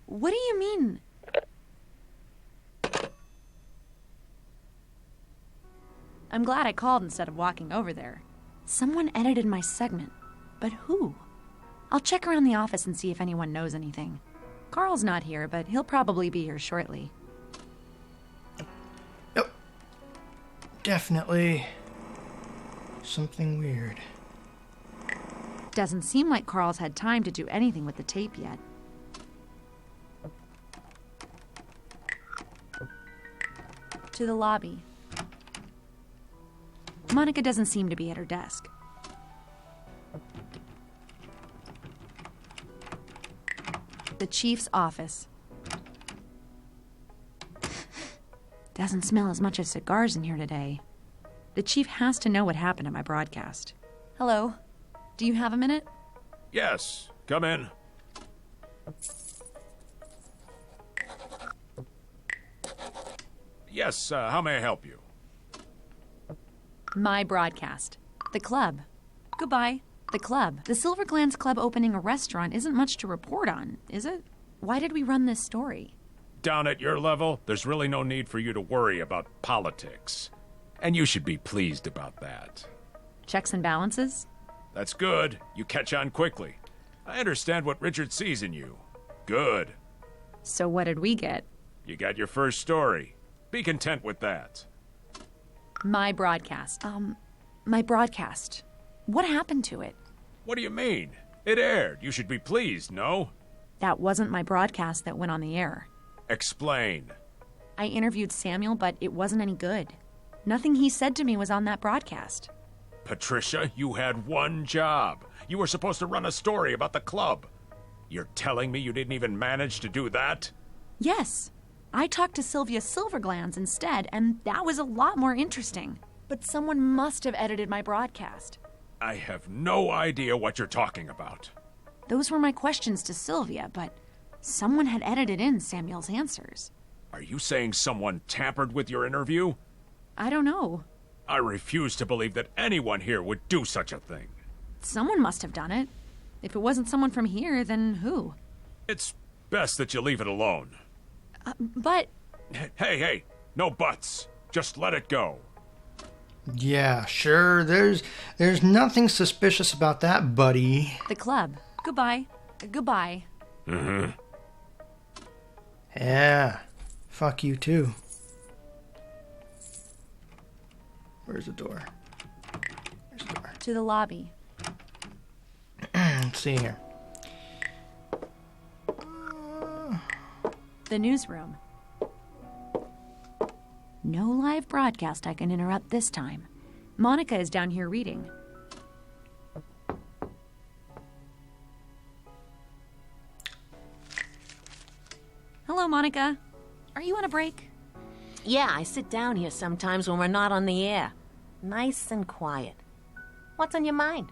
What do you mean? I'm glad I called instead of walking over there. Someone edited my segment. But who? I'll check around the office and see if anyone knows anything. Carl's not here, but he'll probably be here shortly. Yep. Definitely something weird. Doesn't seem like Carl's had time to do anything with the tape yet. To the lobby. Monica doesn't seem to be at her desk. The chief's office. Doesn't smell as much of cigars in here today. The chief has to know what happened at my broadcast. Hello. Do you have a minute? Yes, come in. Yes, how may I help you? My broadcast. The club. Goodbye. The club. The Silverglands Club opening a restaurant isn't much to report on, is it? Why did we run this story? Down at your level, there's really no need for you to worry about politics. And you should be pleased about that. Checks and balances? That's good. You catch on quickly. I understand what Richard sees in you. Good. So what did we get? You got your first story. Be content with that. My broadcast. My broadcast. What happened to it? What do you mean? It aired. You should be pleased, no? That wasn't my broadcast that went on the air. Explain. I interviewed Samuel, but it wasn't any good. Nothing he said to me was on that broadcast. Patricia, you had one job. You were supposed to run a story about the club. You're telling me you didn't even manage to do that? Yes. I talked to Sylvia Silverglands instead, and that was a lot more interesting. But someone must have edited my broadcast. I have no idea what you're talking about. Those were my questions to Sylvia, but someone had edited in Samuel's answers. Are you saying someone tampered with your interview? I don't know. I refuse to believe that anyone here would do such a thing. Someone must have done it. If it wasn't someone from here, then who? It's best that you leave it alone. But... Hey, no buts. Just let it go. Yeah, sure. There's nothing suspicious about that, buddy. The club. Goodbye. Goodbye. Mm-hmm. Yeah. Fuck you, too. Where's the door? Where's the door? To the lobby. Let's see here. The newsroom. No live broadcast I can interrupt this time. Monica is down here reading. Hello, Monica. Are you on a break? Yeah, I sit down here sometimes when we're not on the air. Nice and quiet. What's on your mind?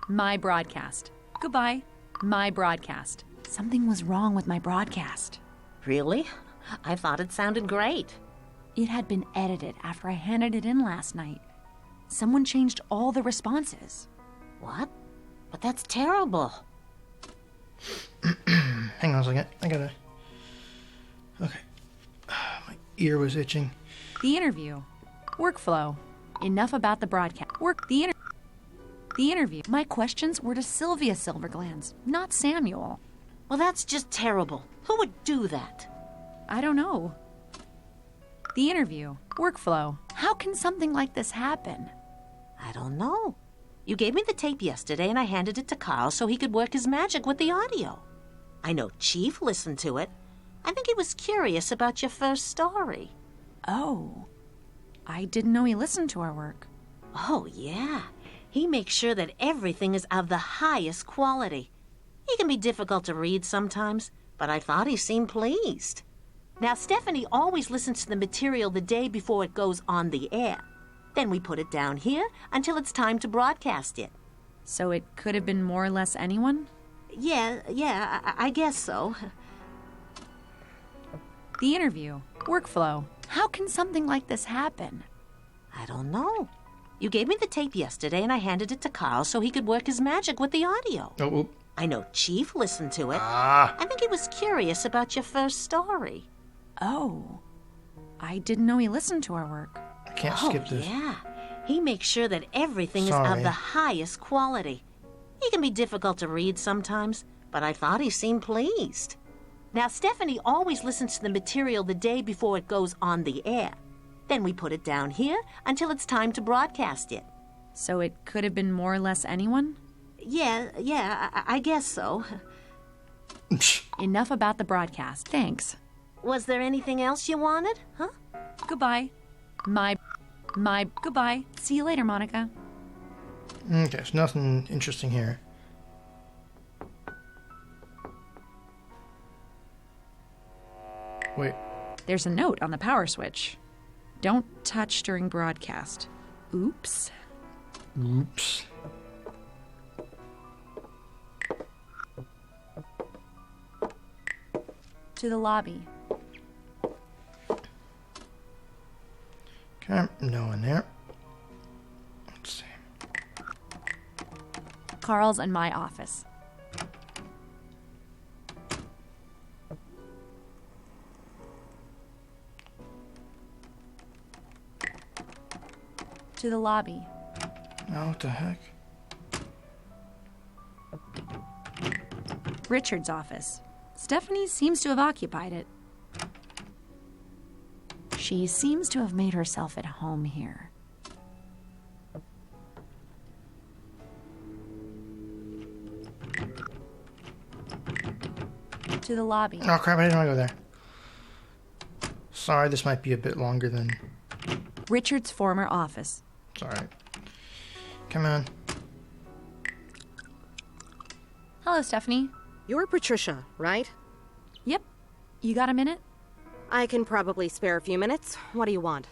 My broadcast. Goodbye. My broadcast. Something was wrong with my broadcast. Really? I thought it sounded great. It had been edited after I handed it in last night. Someone changed all the responses. What? But that's terrible. Hang on a second. I gotta... Okay. My ear was itching. The interview. Workflow. Enough about the broadcast. The interview. My questions were to Sylvia Silverglands, not Samuel. Well, that's just terrible. Who would do that? I don't know. The interview. Workflow. How can something like this happen? I don't know. You gave me the tape yesterday and I handed it to Carl so he could work his magic with the audio. I know Chief listened to it. I think he was curious about your first story. Oh. I didn't know he listened to our work. Oh, yeah. He makes sure that everything is of the highest quality. He can be difficult to read sometimes, but I thought he seemed pleased. Now, Stephanie always listens to the material the day before it goes on the air. Then we put it down here until it's time to broadcast it. So it could have been more or less anyone? Yeah, I guess so. The interview. Workflow. How can something like this happen? I don't know. You gave me the tape yesterday, and I handed it to Carl so he could work his magic with the audio. Oh. I know Chief listened to it. I think he was curious about your first story. Oh. I didn't know he listened to our work. I can't skip this. Yeah. He makes sure that everything is of the highest quality. He can be difficult to read sometimes, but I thought he seemed pleased. Now, Stephanie always listens to the material the day before it goes on the air. Then we put it down here until it's time to broadcast it. So it could have been more or less anyone? Yeah, I guess so. Enough about the broadcast. Thanks. Was there anything else you wanted, huh? Goodbye. My goodbye. See you later, Monica. Okay, there's nothing interesting here. Wait. There's a note on the power switch. Don't touch during broadcast. Oops. Oops. To the lobby. Okay, no one there. Let's see. Carl's and my office. To the lobby. Oh, what the heck? Richard's office. Stephanie seems to have occupied it. She seems to have made herself at home here. To the lobby. Oh crap, I didn't want to go there. Sorry, this might be a bit longer than... Richard's former office. It's alright. Come on. Hello, Stephanie. You're Patricia, right? Yep. You got a minute? I can probably spare a few minutes. What do you want?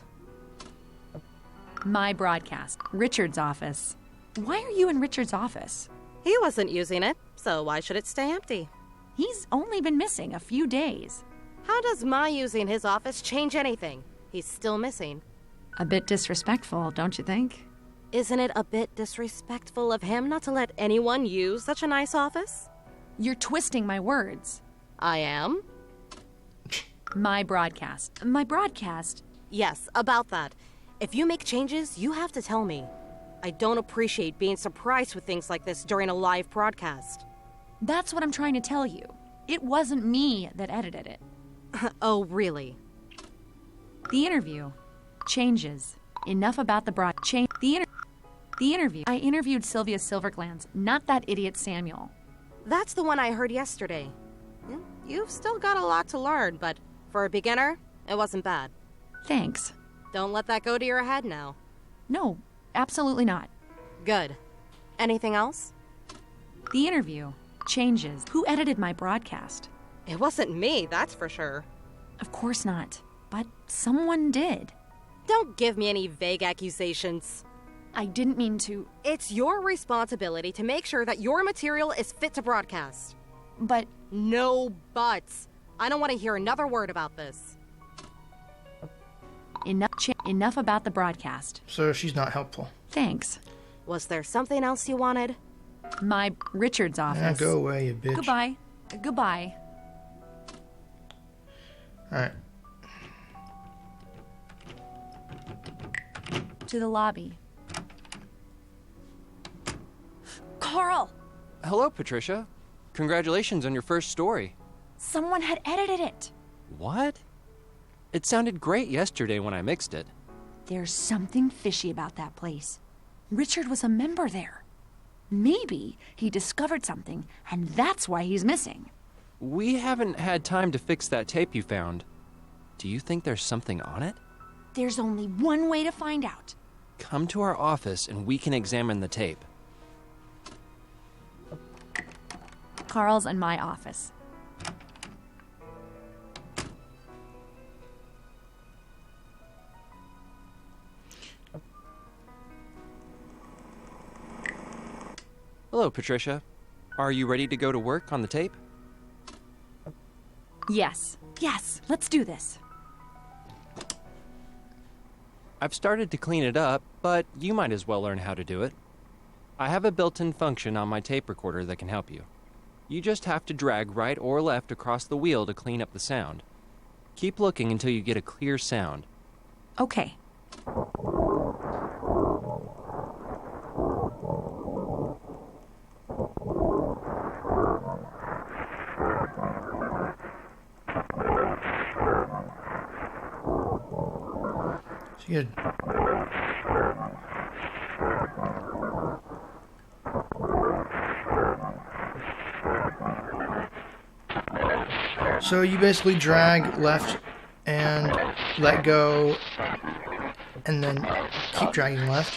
My broadcast. Richard's office. Why are you in Richard's office? He wasn't using it, so why should it stay empty? He's only been missing a few days. How does my using his office change anything? He's still missing. A bit disrespectful, don't you think? Isn't it a bit disrespectful of him not to let anyone use such a nice office? You're twisting my words. I am? My broadcast. My broadcast? Yes, about that. If you make changes, you have to tell me. I don't appreciate being surprised with things like this during a live broadcast. That's what I'm trying to tell you. It wasn't me that edited it. Oh, really? The interview. Changes. Enough about the The interview. I interviewed Sylvia Silverglands, not that idiot Samuel. That's the one I heard yesterday. You've still got a lot to learn, but for a beginner, it wasn't bad. Thanks. Don't let that go to your head now. No, absolutely not. Good. Anything else? The interview. Changes. Who edited my broadcast? It wasn't me, that's for sure. Of course not. But someone did. Don't give me any vague accusations. I didn't mean to. It's your responsibility to make sure that your material is fit to broadcast. But... No buts. I don't want to hear another word about this. Enough about the broadcast. So she's not helpful. Thanks. Was there something else you wanted? My Richard's office. Yeah, go away, you bitch. Goodbye. Goodbye. Alright. To the lobby. Carl! Hello, Patricia. Congratulations on your first story. Someone had edited it. What? It sounded great yesterday when I mixed it. There's something fishy about that place. Richard was a member there. Maybe he discovered something, and that's why he's missing. We haven't had time to fix that tape you found. Do you think there's something on it? There's only one way to find out. Come to our office and we can examine the tape. Carl's and my office. Hello, Patricia. Are you ready to go to work on the tape? Yes. Yes, let's do this. I've started to clean it up, but you might as well learn how to do it. I have a built-in function on my tape recorder that can help you. You just have to drag right or left across the wheel to clean up the sound. Keep looking until you get a clear sound. Okay. Good. So you basically drag left and let go, and then keep dragging left.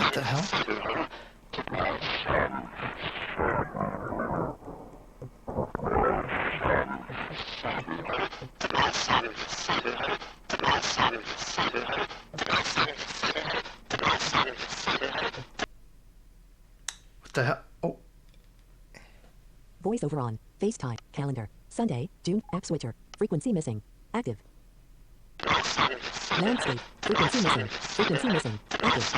What the hell? What the hell? Oh. Voiceover on. FaceTime. Calendar. Sunday, June. App switcher. Frequency missing. Active. Landscape. Frequency missing. Frequency missing. Active.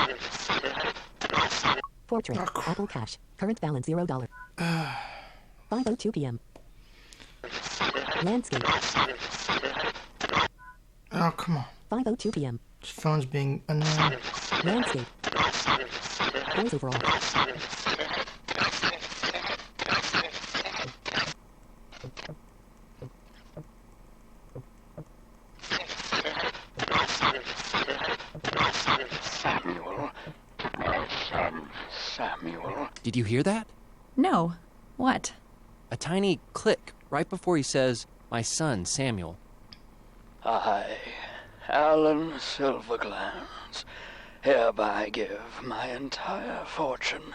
Portrait. Apple Cash. Current balance $0. 5:02 p.m. Landscape. Oh, come on. 5:02 p.m. This phone's being annoying. Landscape. Voiceover on. Samuel. Did you hear that? No. What? A tiny click right before he says, "My son, Samuel." I, Alan Silverglands, hereby give my entire fortune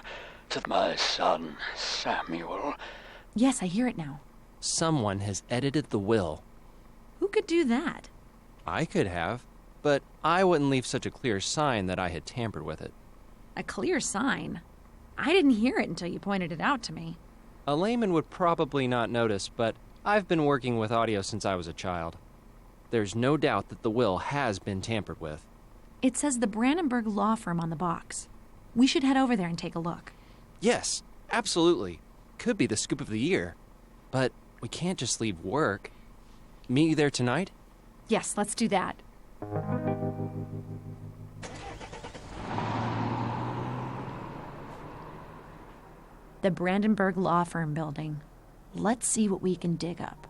to my son, Samuel. Yes, I hear it now. Someone has edited the will. Who could do that? I could have, but I wouldn't leave such a clear sign that I had tampered with it. A clear sign? I didn't hear it until you pointed it out to me. A layman would probably not notice, but I've been working with audio since I was a child. There's no doubt that the will has been tampered with. It says the Brandenburg Law Firm on the box. We should head over there and take a look. Yes, absolutely. Could be the scoop of the year. But we can't just leave work. Meet you there tonight? Yes, let's do that. The Brandenburg Law Firm building. Let's see what we can dig up.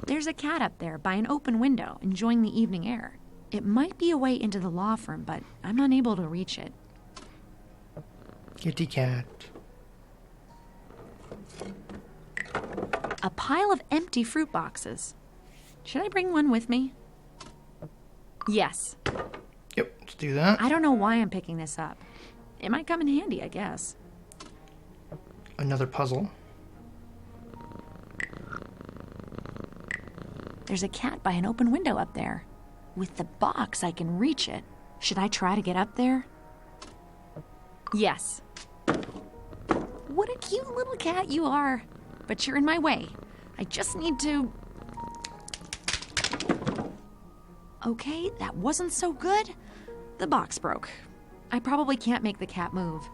There's a cat up there by an open window, enjoying the evening air. It might be a way into the law firm, but I'm unable to reach it. Kitty cat. A pile of empty fruit boxes. Should I bring one with me? Yes. Yep, let's do that. I don't know why I'm picking this up. It might come in handy, I guess. Another puzzle. There's a cat by an open window up there. With the box, I can reach it. Should I try to get up there? Yes. What a cute little cat you are. But you're in my way. I just need to... Okay, that wasn't so good. The box broke. I probably can't make the cat move.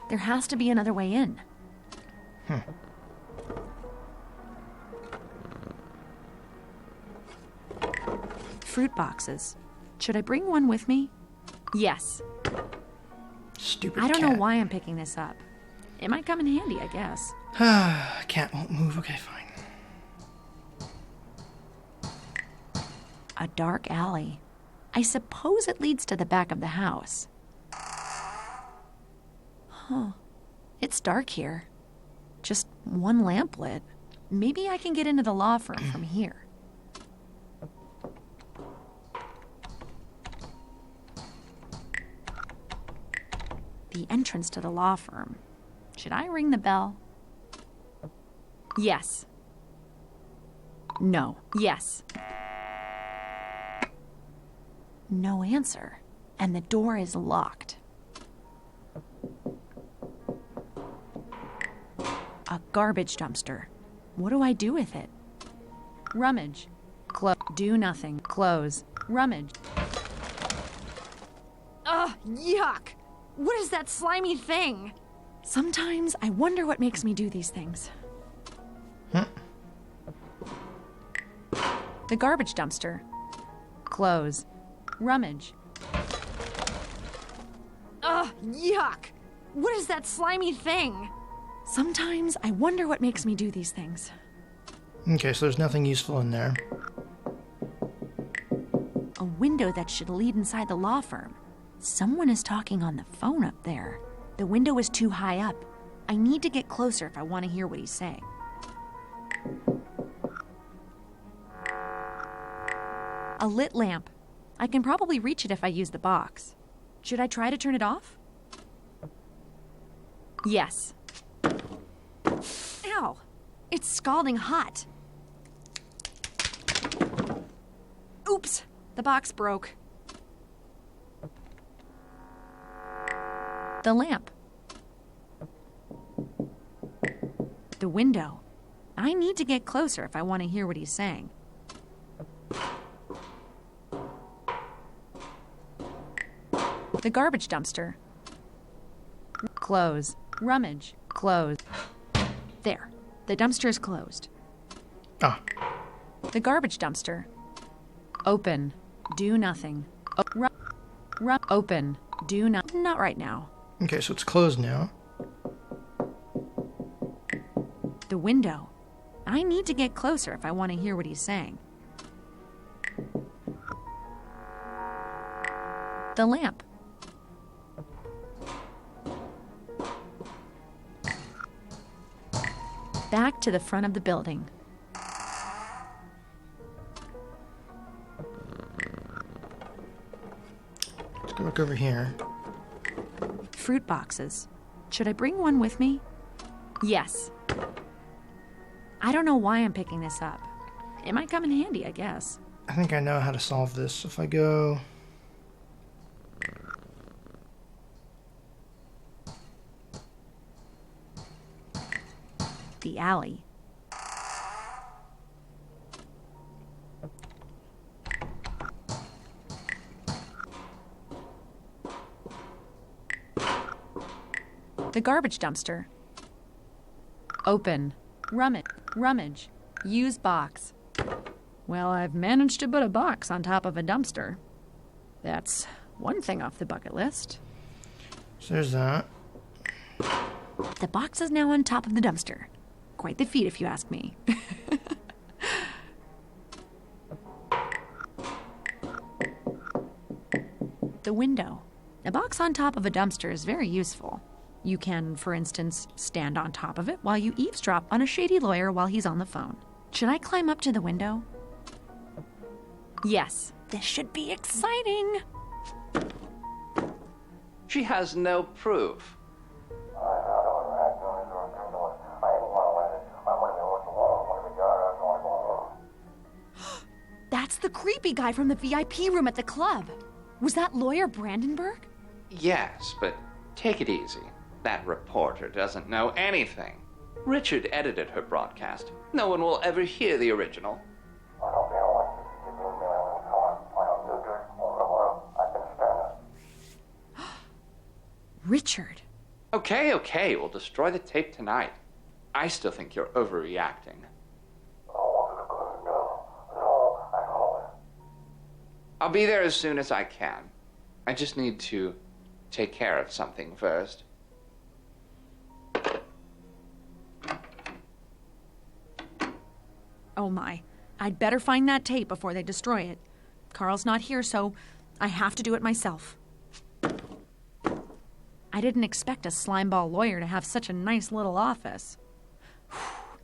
There has to be another way in. Fruit boxes. Should I bring one with me? Yes. Stupid I don't know cat. why I'm picking this up. It might come in handy, I guess. Cat won't move. Okay, fine. A dark alley. I suppose it leads to the back of the house. Huh. It's dark here. Just one lamp lit. Maybe I can get into the law firm from here. The entrance to the law firm. Should I ring the bell? Yes. No. Yes. No answer. And the door is locked. A garbage dumpster. What do I do with it? Rummage. Do nothing. Close. Rummage. Ugh, yuck! What is that slimy thing? Sometimes I wonder what makes me do these things. The garbage dumpster. Close. Rummage. Ugh, yuck! What is that slimy thing? Sometimes I wonder what makes me do these things. Okay, so there's nothing useful in there. A window that should lead inside the law firm. Someone is talking on the phone up there. The window is too high up. I need to get closer if I want to hear what he's saying. A lit lamp. I can probably reach it if I use the box. Should I try to turn it off? Yes. Ow! It's scalding hot. Oops! The box broke. The lamp. The window. I need to get closer if I want to hear what he's saying. The garbage dumpster. Close. Rummage. Close. There. The dumpster is closed. Ah. The garbage dumpster. Open. Do nothing. Open. Do not. Not right now. Okay, so it's closed now. The window. I need to get closer if I want to hear what he's saying. The lamp. Back to the front of the building. Let's go look over here. Fruit boxes. Should I bring one with me? Yes. I don't know why I'm picking this up. It might come in handy, I guess. I think I know how to solve this. If I go... The alley. The garbage dumpster. Open. Rummage. Use box. Well, I've managed to put a box on top of a dumpster. That's one thing off the bucket list. So there's that. The box is now on top of the dumpster. Quite the feat, if you ask me. The window. A box on top of a dumpster is very useful. You can, for instance, stand on top of it while you eavesdrop on a shady lawyer while he's on the phone. Should I climb up to the window? Yes. This should be exciting. She has no proof. That's the creepy guy from the VIP room at the club. Was that lawyer Brandenburg? Yes, but take it easy. That reporter doesn't know anything. Richard edited her broadcast. No one will ever hear the original. Richard. Okay, we'll destroy the tape tonight. I still think you're overreacting. I'll be there as soon as I can. I just need to take care of something first. Oh my. I'd better find that tape before they destroy it. Carl's not here, so I have to do it myself. I didn't expect a slimeball lawyer to have such a nice little office.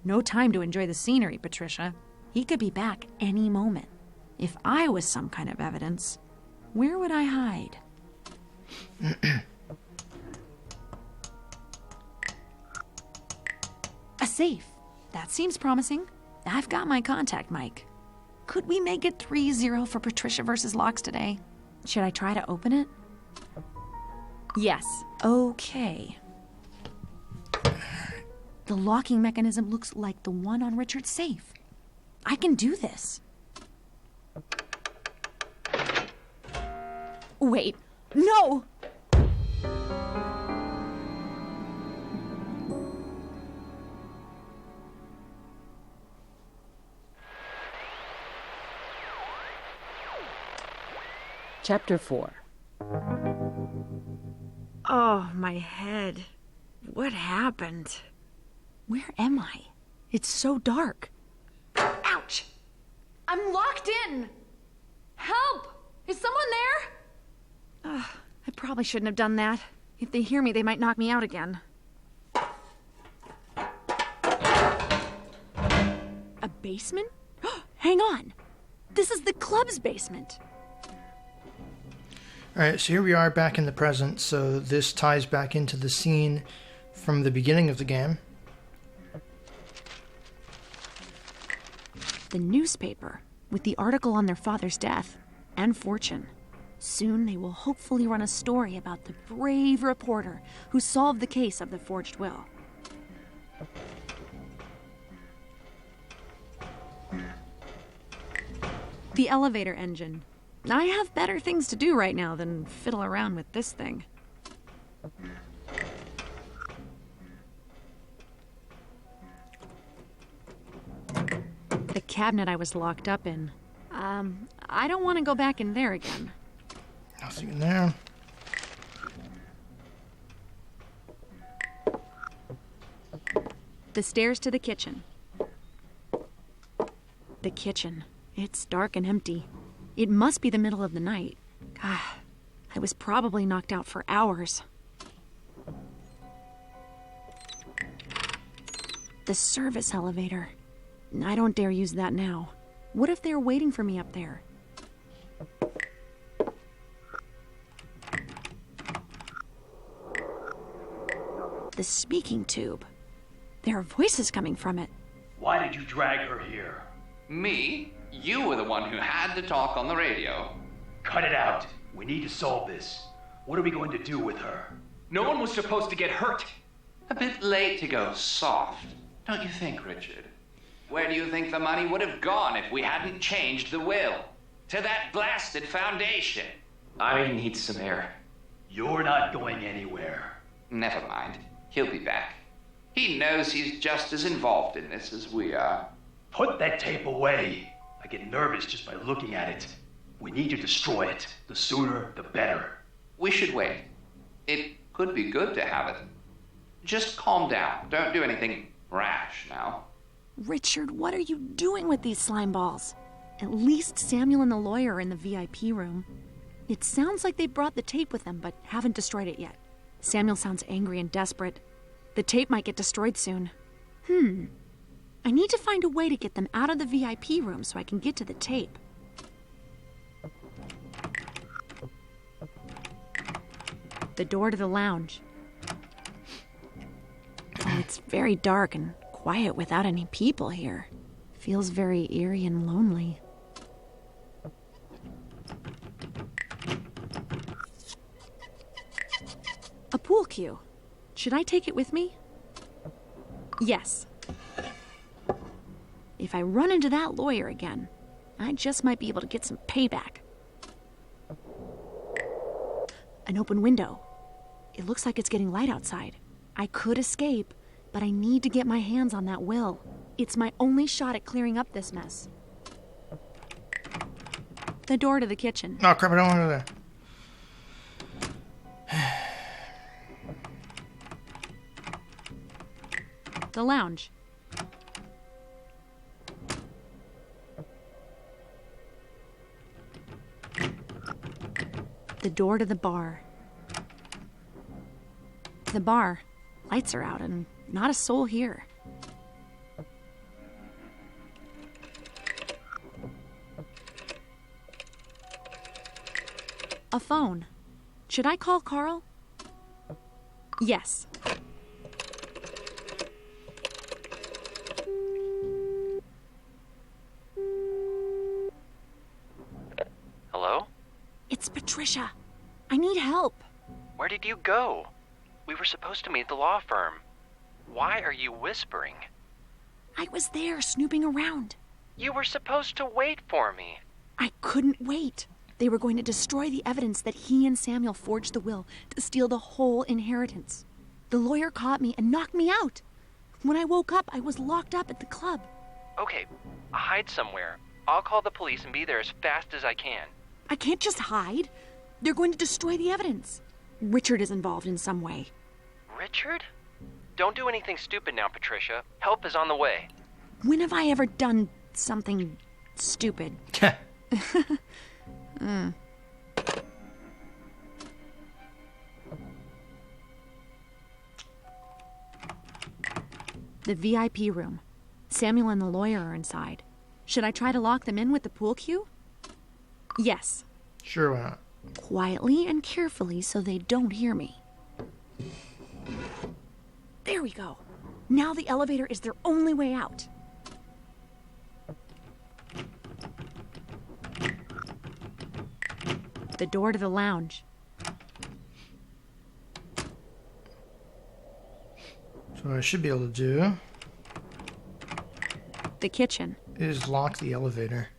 No time to enjoy the scenery, Patricia. He could be back any moment. If I was some kind of evidence, where would I hide? A safe. That seems promising. I've got my contact, Mike. Could we make it 3-0 for Patricia versus Locks today? Should I try to open it? Yes. Okay. The locking mechanism looks like the one on Richard's safe. I can do this. Wait. No! Chapter 4. Oh, my head. What happened? Where am I? It's so dark. Ouch! I'm locked in! Help! Is someone there? I probably shouldn't have done that. If they hear me, they might knock me out again. A basement? Hang on! This is the club's basement. Alright, so here we are back in the present, so this ties back into the scene from the beginning of the game. The newspaper, with the article on their father's death and fortune. Soon they will hopefully run a story about the brave reporter who solved the case of the forged will. The elevator engine. I have better things to do right now than fiddle around with this thing. The cabinet I was locked up in. I don't want to go back in there again. Nothing in there. The stairs to the kitchen. The kitchen. It's dark and empty. It must be the middle of the night. God, I was probably knocked out for hours. The service elevator. I don't dare use that now. What if they're waiting for me up there? The speaking tube. There are voices coming from it. Why did you drag her here? Me? You were the one who had to talk on the radio. Cut it out. We need to solve this. What are we going to do with her? No one was supposed to get hurt. A bit late to go soft, don't you think, Richard? Where do you think the money would have gone if we hadn't changed the will? To that blasted foundation. I need some air. You're not going anywhere. Never mind. He'll be back. He knows he's just as involved in this as we are. Put that tape away. I get nervous just by looking at it. We need to destroy it. The sooner, the better. We should wait. It could be good to have it. Just calm down. Don't do anything rash now. Richard, what are you doing with these slime balls? At least Samuel and the lawyer are in the VIP room. It sounds like they brought the tape with them, but haven't destroyed it yet. Samuel sounds angry and desperate. The tape might get destroyed soon. I need to find a way to get them out of the VIP room so I can get to the tape. The door to the lounge. Oh, it's very dark and quiet without any people here. Feels very eerie and lonely. A pool cue. Should I take it with me? Yes. If I run into that lawyer again, I just might be able to get some payback. An open window. It looks like it's getting light outside. I could escape, but I need to get my hands on that will. It's my only shot at clearing up this mess. The door to the kitchen. Oh, crap, I don't want to go there. The lounge. The door to the bar. The bar. Lights are out and not a soul here. A phone. Should I call Carl? Yes. Hello? It's Patricia. I need help. Where did you go? We were supposed to meet at the law firm. Why are you whispering? I was there snooping around. You were supposed to wait for me. I couldn't wait. They were going to destroy the evidence that he and Samuel forged the will to steal the whole inheritance. The lawyer caught me and knocked me out. When I woke up, I was locked up at the club. Okay, hide somewhere. I'll call the police and be there as fast as I can. I can't just hide. They're going to destroy the evidence. Richard is involved in some way. Richard? Don't do anything stupid now, Patricia. Help is on the way. When have I ever done something stupid? The VIP room. Samuel and the lawyer are inside. Should I try to lock them in with the pool cue? Yes. Sure, why not? Quietly and carefully so they don't hear me. There we go. Now the elevator is their only way out. The door to the lounge. So what I should be able to do The kitchen. is lock the elevator.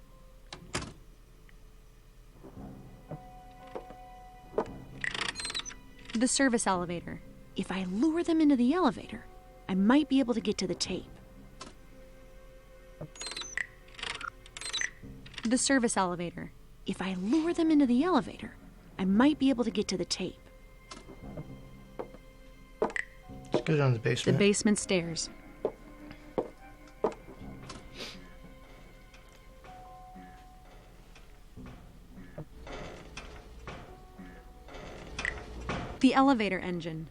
The service elevator. If I lure them into the elevator, I might be able to get to the tape. The service elevator. If I lure them into the elevator, I might be able to get to the tape. Let's go down to the The basement. basement stairs. The elevator engine.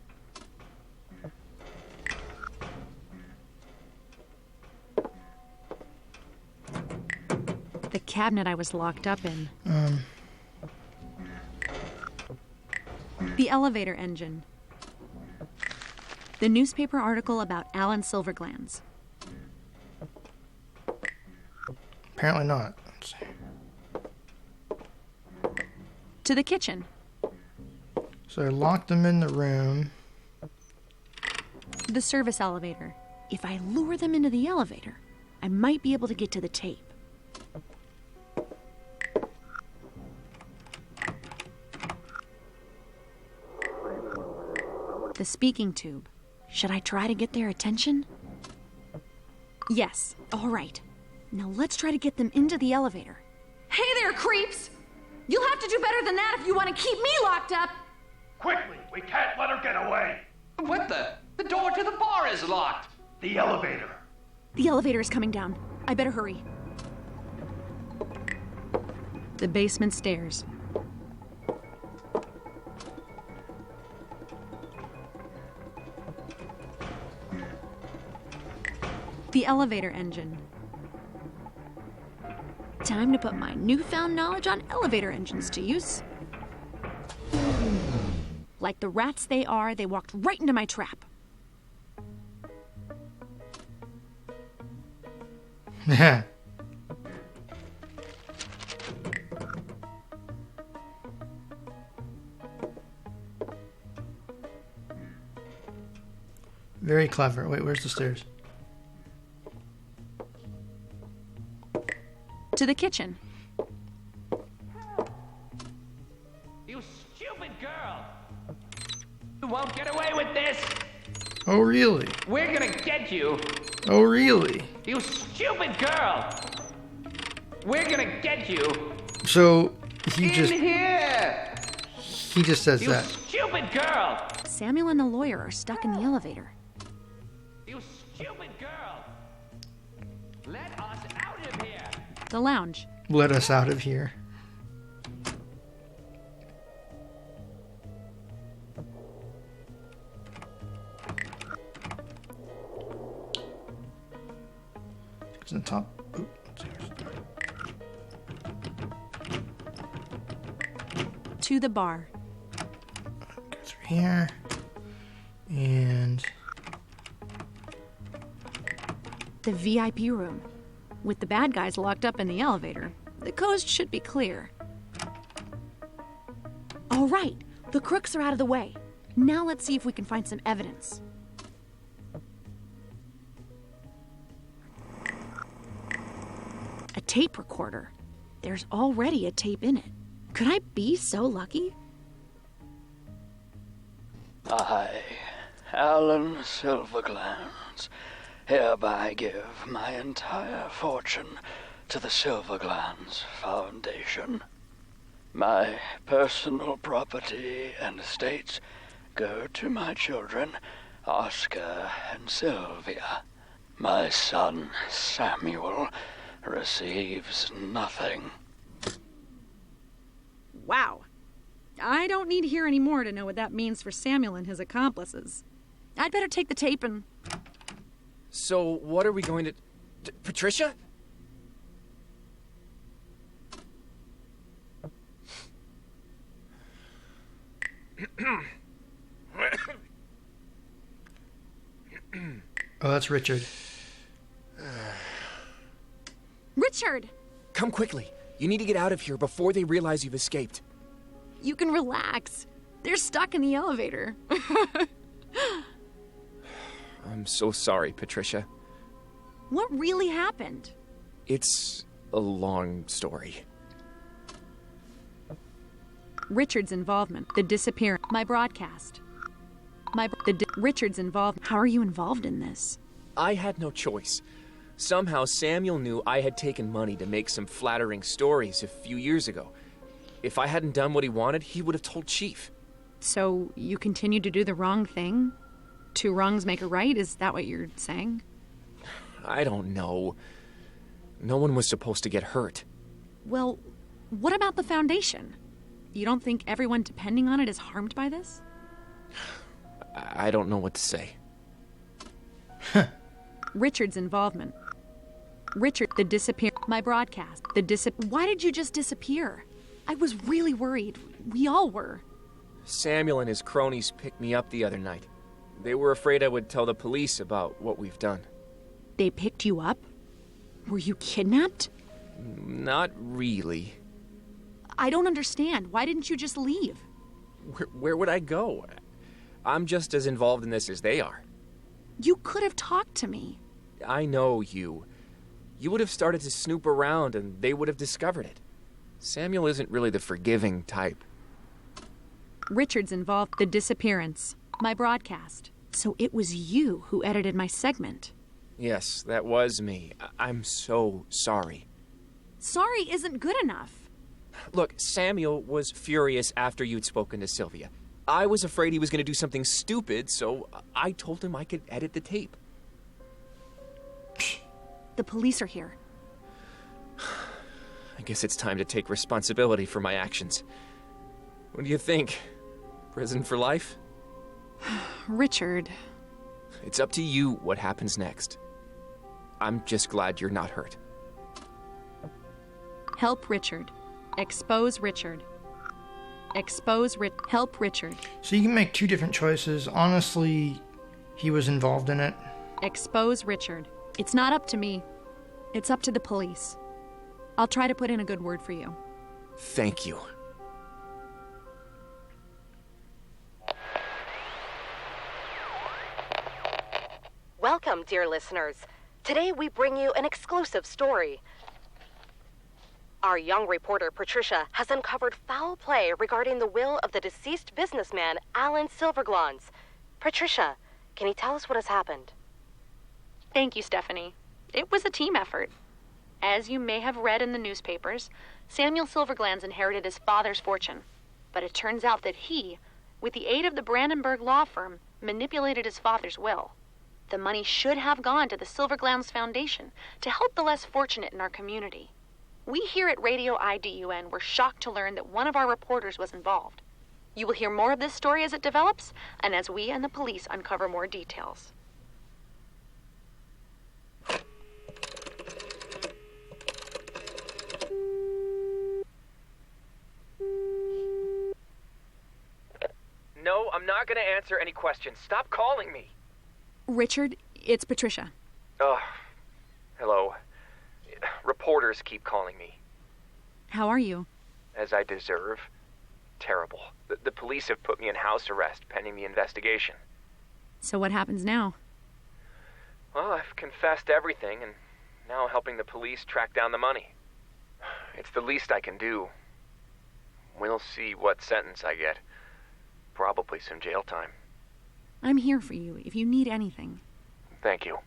The cabinet I was locked up in. The elevator engine. The newspaper article about Alan Silverglands. Apparently not. Let's see. To the kitchen. So I locked them in the room. The service elevator. If I lure them into the elevator, I might be able to get to the tape. The speaking tube. Should I try to get their attention? Yes. All right. Now let's try to get them into the elevator. Hey there, creeps! You'll have to do better than that if you want to keep me locked up! Quickly! We can't let her get away! What the? The door to the bar is locked. The elevator. The elevator is coming down. I better hurry. The basement stairs. The elevator engine. Time to put my newfound knowledge on elevator engines to use. Like the rats they are, they walked right into my trap. Yeah. Very clever. Wait, where's the stairs? To the kitchen. You stupid girl! won't get away with this. Oh, really? We're gonna get you. Oh, really? You stupid girl. We're gonna get you. So he In just here. he just says You that. stupid girl. Samuel and the lawyer are stuck in the elevator. You stupid girl. Let us out of here. The lounge. Let us out of here. It's in the top. Ooh, To the bar. through here. And The VIP room. With the bad guys locked up in the elevator, the coast should be clear. All right, the crooks are out of the way. Now let's see if we can find some evidence. A tape recorder. There's already a tape in it. Could I be so lucky? I, Alan Silverglands, hereby give my entire fortune to the Silverglands Foundation. My personal property and estates go to my children, Oscar and Sylvia. My son, Samuel, receives nothing. Wow. I don't need to hear any more to know what that means for Samuel and his accomplices. I'd better take the tape and... So, what are we going to... Patricia? oh, that's Richard. Richard! Come quickly. You need to get out of here before they realize you've escaped. You can relax. They're stuck in the elevator. I'm so sorry, Patricia. What really happened? It's a long story. Richard's involvement. The disappearance. My broadcast. Richard's involvement. How are you involved in this? I had no choice. Somehow Samuel knew I had taken money to make some flattering stories a few years ago. If I hadn't done what he wanted, he would have told Chief. So you continued to do the wrong thing? Two wrongs make a right? Is that what you're saying? I don't know. No one was supposed to get hurt. Well, what about the foundation? You don't think everyone depending on it is harmed by this? I don't know what to say. Richard's involvement. Richard, my broadcast. Why did you just disappear? I was really worried. We all were. Samuel and his cronies picked me up the other night. They were afraid I would tell the police about what we've done. They picked you up? Were you kidnapped? Not really. I don't understand. Why didn't you just leave? Where would I go? I'm just as involved in this as they are. You could have talked to me. I know you. You would have started to snoop around and they would have discovered it. Samuel isn't really the forgiving type. Richard's involved. The disappearance. My broadcast. So it was you who edited my segment. Yes, that was me. I'm so sorry. Sorry isn't good enough. Look, Samuel was furious after you'd spoken to Sylvia. I was afraid he was going to do something stupid, so I told him I could edit the tape. The police are here. I guess it's time to take responsibility for my actions. What do you think? Prison for life? Richard. It's up to you what happens next. I'm just glad you're not hurt. Help Richard. Expose Richard. Help Richard. So you can make two different choices. Honestly, he was involved in it. Expose Richard. It's not up to me. It's up to the police. I'll try to put in a good word for you. Thank you. Welcome, dear listeners. Today we bring you an exclusive story. Our young reporter, Patricia, has uncovered foul play regarding the will of the deceased businessman, Alan Silverglans. Patricia, can you tell us what has happened? Thank you, Stephanie. It was a team effort. As you may have read in the newspapers, Samuel Silverglans inherited his father's fortune. But it turns out that he, with the aid of the Brandenburg law firm, manipulated his father's will. The money should have gone to the Silverglans Foundation to help the less fortunate in our community. We here at Radio IDUN were shocked to learn that one of our reporters was involved. You will hear more of this story as it develops, and as we and the police uncover more details. No, I'm not going to answer any questions. Stop calling me. Richard, it's Patricia. Oh, hello. Reporters keep calling me. How are you? As I deserve. Terrible. The police have put me in house arrest pending the investigation. So what happens now? Well, I've confessed everything, and now helping the police track down the money. It's the least I can do. We'll see what sentence I get. Probably some jail time. I'm here for you if you need anything. Thank you.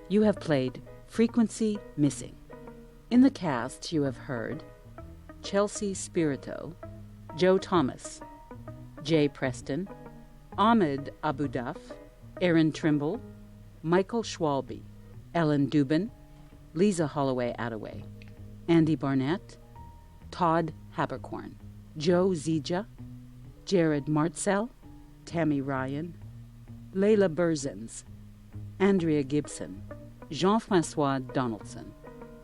You have played Frequency Missing. In the cast, you have heard Chelsea Spirito, Joe Thomas, Jay Preston, Ahmed Abudaf, Aaron Trimble, Michael Schwalbe, Ellen Dubin, Lisa Holloway-Attaway, Andy Barnett, Todd Habercorn, Joe Zija, Jared Martzell, Tammy Ryan, Layla Burzens, Andrea Gibson, Jean-Francois Donaldson.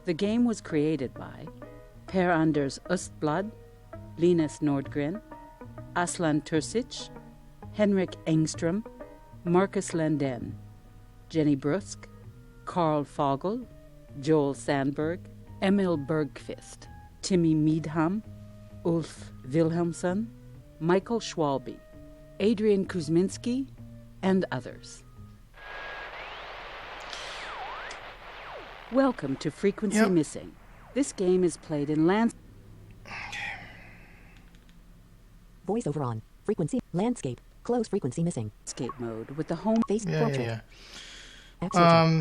The game was created by Per Anders Östblad, Linus Nordgren, Aslan Tursic, Henrik Engström, Marcus Landen, Jenny Brusk, Carl Fogel, Joel Sandberg, Emil Bergqvist, Timmy Meadham, Ulf Wilhelmsson, Michael Schwalbe, Adrian Kuzminski, and others. Welcome to Frequency Missing. This game is played in Voiceover on. Frequency. Landscape. Close frequency missing. Landscape mode with the home face portrait.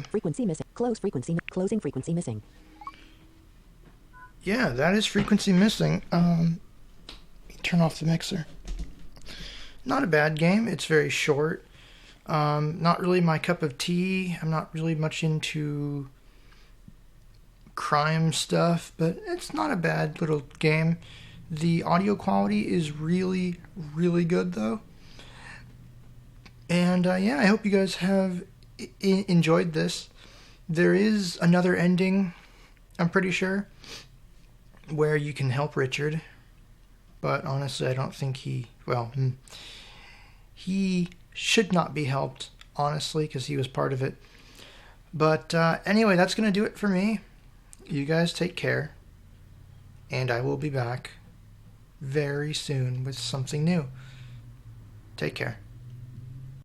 Frequency missing. Close frequency. Closing frequency missing. Yeah, that is frequency missing. Turn off the mixer. Not a bad game. It's very short. Not really my cup of tea. I'm not really much into crime stuff, but it's not a bad little game. The audio quality is really, really good, though. And yeah, I hope you guys have enjoyed this. There is another ending, I'm pretty sure, where you can help Richard. But honestly, I don't think he should not be helped, honestly, because he was part of it. But anyway, that's going to do it for me. You guys take care. And I will be back very soon with something new. Take care.